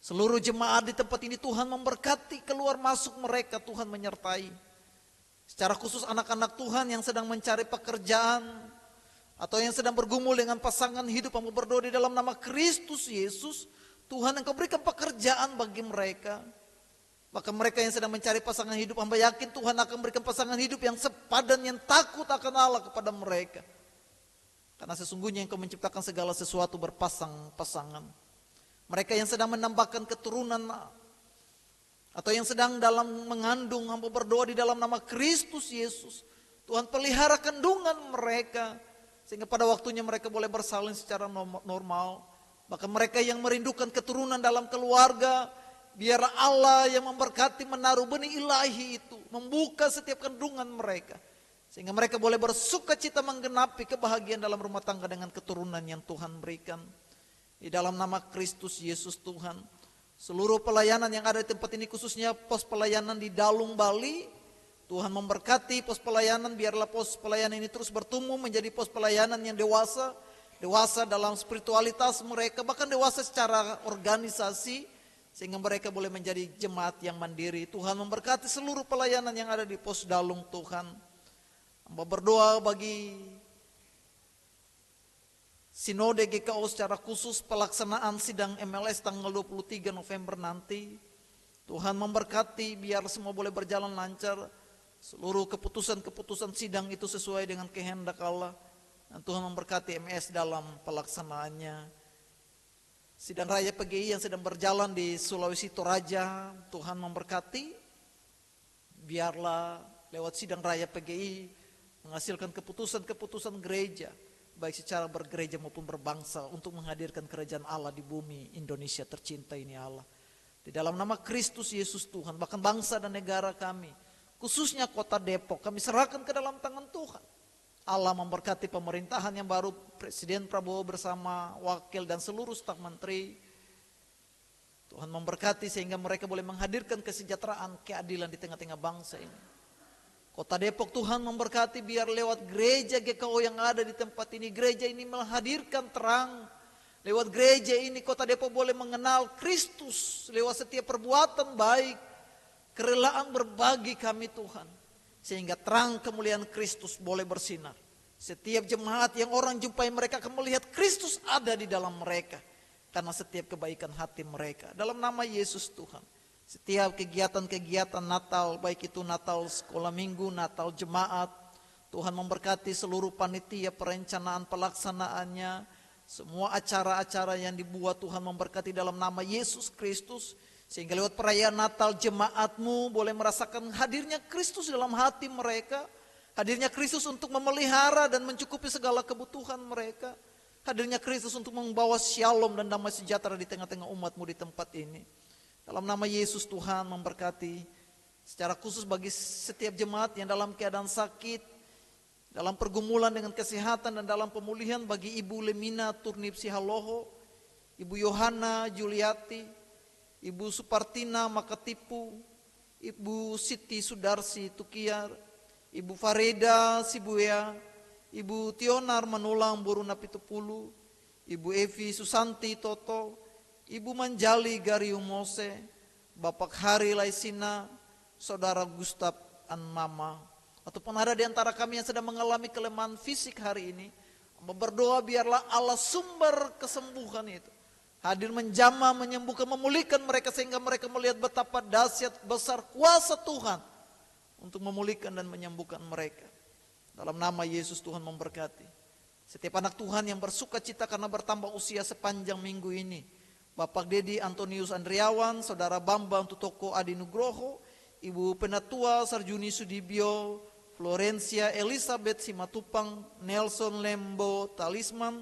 Seluruh jemaat di tempat ini Tuhan memberkati, keluar masuk mereka Tuhan menyertai. Secara khusus anak-anak Tuhan yang sedang mencari pekerjaan atau yang sedang bergumul dengan pasangan hidup, hamba berdoa di dalam nama Kristus Yesus, Tuhan Engkau berikan pekerjaan bagi mereka. Bahkan mereka yang sedang mencari pasangan hidup, hamba yakin Tuhan akan berikan pasangan hidup yang sepadan, yang takut akan Allah kepada mereka. Karena sesungguhnya Engkau menciptakan segala sesuatu berpasang-pasangan. Mereka yang sedang menambahkan keturunan atau yang sedang dalam mengandung, hamba berdoa di dalam nama Kristus Yesus, Tuhan pelihara kandungan mereka sehingga pada waktunya mereka boleh bersalin secara normal. Bahkan mereka yang merindukan keturunan dalam keluarga, biar Allah yang memberkati, menaruh benih ilahi itu, membuka setiap kandungan mereka, sehingga mereka boleh bersuka cita menggenapi kebahagiaan dalam rumah tangga dengan keturunan yang Tuhan berikan. Di dalam nama Kristus Yesus Tuhan, seluruh pelayanan yang ada di tempat ini, khususnya pos pelayanan di Dalung, Bali, Tuhan memberkati pos pelayanan, biarlah pos pelayanan ini terus bertumbuh menjadi pos pelayanan yang dewasa dalam spiritualitas mereka, bahkan dewasa secara organisasi, sehingga mereka boleh menjadi jemaat yang mandiri. Tuhan memberkati seluruh pelayanan yang ada di pos Dalung Tuhan. Hamba berdoa bagi Sinode GKO secara khusus pelaksanaan sidang MLS tanggal 23 November nanti. Tuhan memberkati biar semua boleh berjalan lancar. Seluruh keputusan-keputusan sidang itu sesuai dengan kehendak Allah. Dan Tuhan memberkati MS dalam pelaksanaannya. Sidang Raya PGI yang sedang berjalan di Sulawesi Toraja, Tuhan memberkati. Biarlah lewat sidang Raya PGI menghasilkan keputusan-keputusan gereja, baik secara bergereja maupun berbangsa, untuk menghadirkan kerajaan Allah di bumi Indonesia tercinta ini Allah. Di dalam nama Kristus Yesus Tuhan, bahkan bangsa dan negara kami, khususnya kota Depok, kami serahkan ke dalam tangan Tuhan. Allah memberkati pemerintahan yang baru, Presiden Prabowo bersama wakil dan seluruh staf menteri. Tuhan memberkati sehingga mereka boleh menghadirkan kesejahteraan, keadilan di tengah-tengah bangsa ini. Kota Depok Tuhan memberkati biar lewat gereja GKO yang ada di tempat ini, gereja ini menghadirkan terang. Lewat gereja ini Kota Depok boleh mengenal Kristus lewat setiap perbuatan baik, kerelaan berbagi kami Tuhan. Sehingga terang kemuliaan Kristus boleh bersinar. Setiap jemaat yang orang jumpai mereka akan melihat Kristus ada di dalam mereka. Karena setiap kebaikan hati mereka. Dalam nama Yesus Tuhan. Setiap kegiatan-kegiatan Natal, baik itu Natal sekolah minggu, Natal jemaat, Tuhan memberkati seluruh panitia, perencanaan pelaksanaannya. Semua acara-acara yang dibuat Tuhan memberkati dalam nama Yesus Kristus. Sehingga lewat perayaan Natal jemaatmu boleh merasakan hadirnya Kristus dalam hati mereka. Hadirnya Kristus untuk memelihara dan mencukupi segala kebutuhan mereka. Hadirnya Kristus untuk membawa shalom dan damai sejahtera di tengah-tengah umatmu di tempat ini. Dalam nama Yesus Tuhan memberkati secara khusus bagi setiap jemaat yang dalam keadaan sakit, dalam pergumulan dengan kesehatan dan dalam pemulihan, bagi Ibu Lemina Turnip Sihaloho, Ibu Yohana Juliati, Ibu Supartina Makatipu, Ibu Siti Sudarsi Tukiar, Ibu Fareda Sibuya, Ibu Tionar Manulang Buruna Pitupulu, Ibu Evi Susanti Toto, Ibu Manjali Gariu Mose, Bapak Hari Laisina, Saudara Gustaf Anmama, ataupun ada di antara kami yang sedang mengalami kelemahan fisik hari ini, berdoa biarlah Allah sumber kesembuhan itu hadir menjamah, menyembuhkan, memulihkan mereka sehingga mereka melihat betapa dahsyat besar kuasa Tuhan untuk memulihkan dan menyembuhkan mereka. Dalam nama Yesus Tuhan memberkati setiap anak Tuhan yang bersuka cita karena bertambah usia sepanjang minggu ini. Bapak Dedi Antonius Andriawan, Saudara Bambang Tutoko Adi Nugroho, Ibu Penatua Sarjuni Sudibyo, Florencia Elizabeth Simatupang, Nelson Lembo Talisman,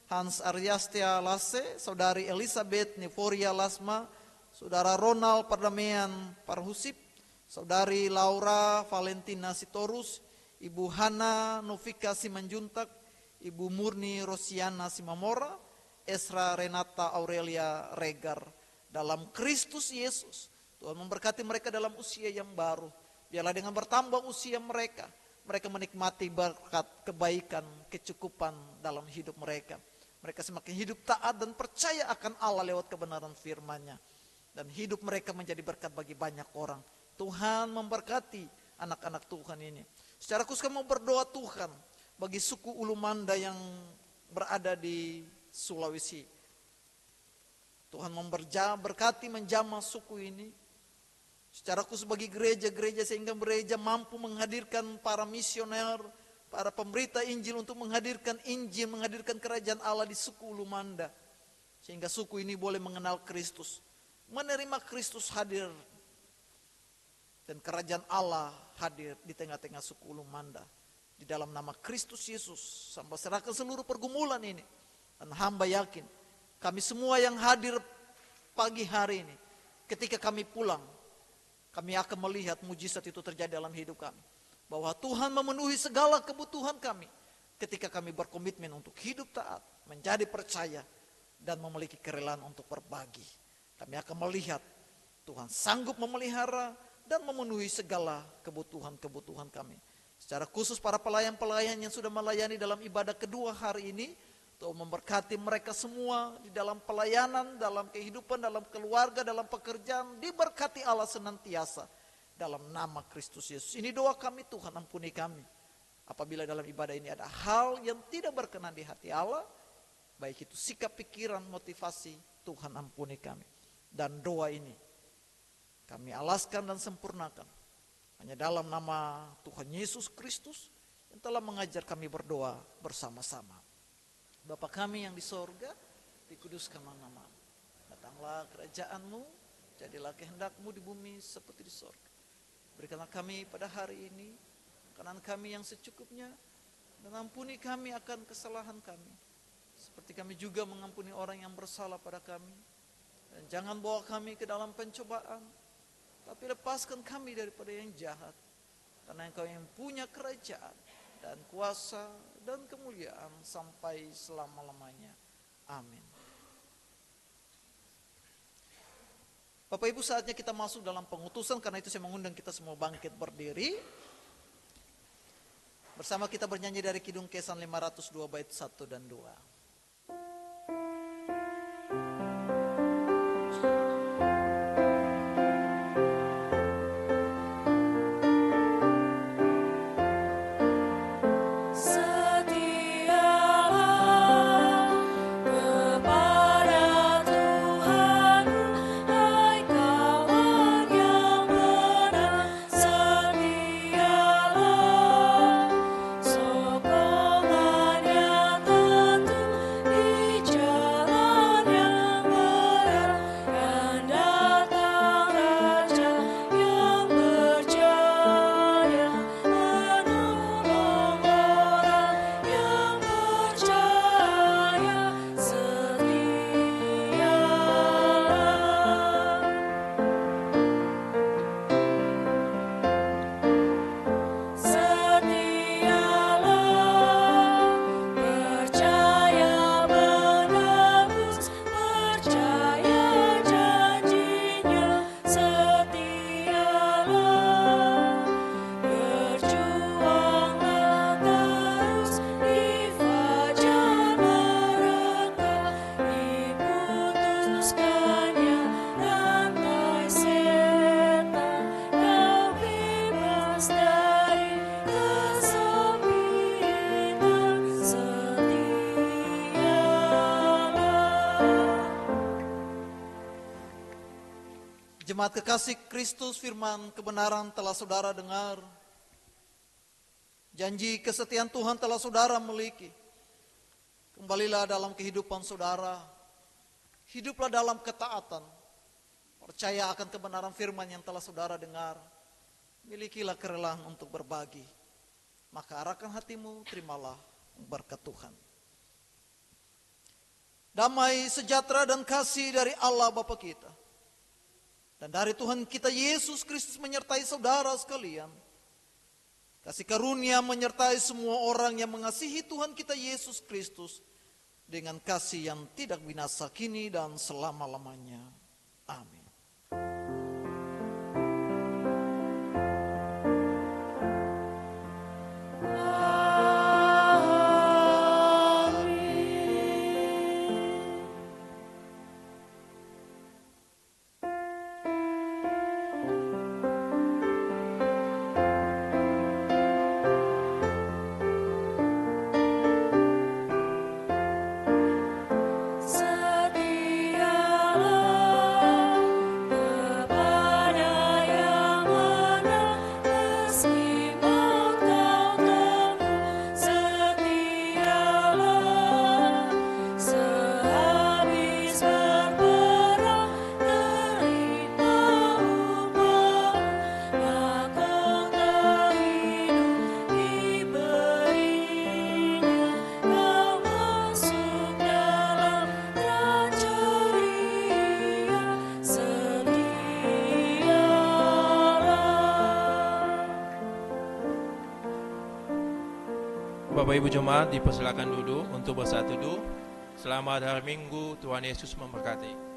Hans Aryastia Lase, Saudari Elizabeth Neforia Lasma, Saudara Ronald Pardamaian Parhusip, Saudari Laura Valentina Sitorus, Ibu Hana Novika Simanjuntak, Ibu Murni Rosiana Simamora, Esra Renata Aurelia Regar. Dalam Kristus Yesus, Tuhan memberkati mereka dalam usia yang baru. Biarlah dengan bertambah usia mereka, mereka menikmati berkat, kebaikan, kecukupan dalam hidup mereka. Mereka semakin hidup taat dan percaya akan Allah lewat kebenaran firman-Nya. Dan hidup mereka menjadi berkat bagi banyak orang. Tuhan memberkati anak-anak Tuhan ini. Secara khusus kami berdoa Tuhan bagi suku Ulumanda yang berada di Sulawesi. Tuhan memberkati menjamah suku ini. Secara khusus bagi gereja-gereja sehingga gereja mampu menghadirkan para misioner, para pemberita Injil untuk menghadirkan Injil, menghadirkan kerajaan Allah di suku Ulumanda. Sehingga suku ini boleh mengenal Kristus, menerima Kristus hadir, dan kerajaan Allah hadir di tengah-tengah suku Ulumanda. Di dalam nama Kristus Yesus, sampai serahkan seluruh pergumulan ini. Dan hamba yakin, kami semua yang hadir pagi hari ini, ketika kami pulang, kami akan melihat mujizat itu terjadi dalam hidup kami. Bahwa Tuhan memenuhi segala kebutuhan kami ketika kami berkomitmen untuk hidup taat, menjadi percaya, dan memiliki kerelaan untuk berbagi. Kami akan melihat Tuhan sanggup memelihara dan memenuhi segala kebutuhan-kebutuhan kami. Secara khusus para pelayan-pelayan yang sudah melayani dalam ibadah kedua hari ini, Tuhan memberkati mereka semua di dalam pelayanan, dalam kehidupan, dalam keluarga, dalam pekerjaan. Diberkati Allah senantiasa dalam nama Kristus Yesus. Ini doa kami, Tuhan ampuni kami. Apabila dalam ibadah ini ada hal yang tidak berkenan di hati Allah, baik itu sikap, pikiran, motivasi, Tuhan ampuni kami. Dan doa ini kami alaskan dan sempurnakan hanya dalam nama Tuhan Yesus Kristus yang telah mengajar kami berdoa bersama-sama. Bapa kami yang di sorga, dikuduskanlah nama-Mu. Datanglah kerajaan-Mu, jadilah kehendak-Mu di bumi seperti di sorga. Berikanlah kami pada hari ini makanan kami yang secukupnya, dan ampuni kami akan kesalahan kami, seperti kami juga mengampuni orang yang bersalah pada kami. Dan jangan bawa kami ke dalam pencobaan, tapi lepaskan kami daripada yang jahat. Karena Engkau yang punya kerajaan dan kuasa dan kemuliaan sampai selama-lamanya. Amin. Bapak Ibu, saatnya kita masuk dalam pengutusan. Karena itu saya mengundang kita semua bangkit berdiri. Bersama kita bernyanyi dari Kidung Kesan 502 bait 1 dan 2. Sokongan yang tentu di jalan Jemaat kekasih Kristus, firman kebenaran telah saudara dengar. Janji kesetiaan Tuhan telah saudara miliki. Kembalilah dalam kehidupan saudara. Hiduplah dalam ketaatan. Percaya akan kebenaran firman yang telah saudara dengar. Milikilah kerelaan untuk berbagi. Maka arahkan hatimu, terimalah berkat Tuhan. Damai, sejahtera, dan kasih dari Allah Bapa kita dan dari Tuhan kita Yesus Kristus menyertai saudara sekalian. Kasih karunia menyertai semua orang yang mengasihi Tuhan kita Yesus Kristus dengan kasih yang tidak binasa kini dan selama-lamanya. Amin. Bapak Ibu Jemaat dipersilakan duduk untuk bersatu teduh. Selamat hari Minggu, Tuhan Yesus memberkati.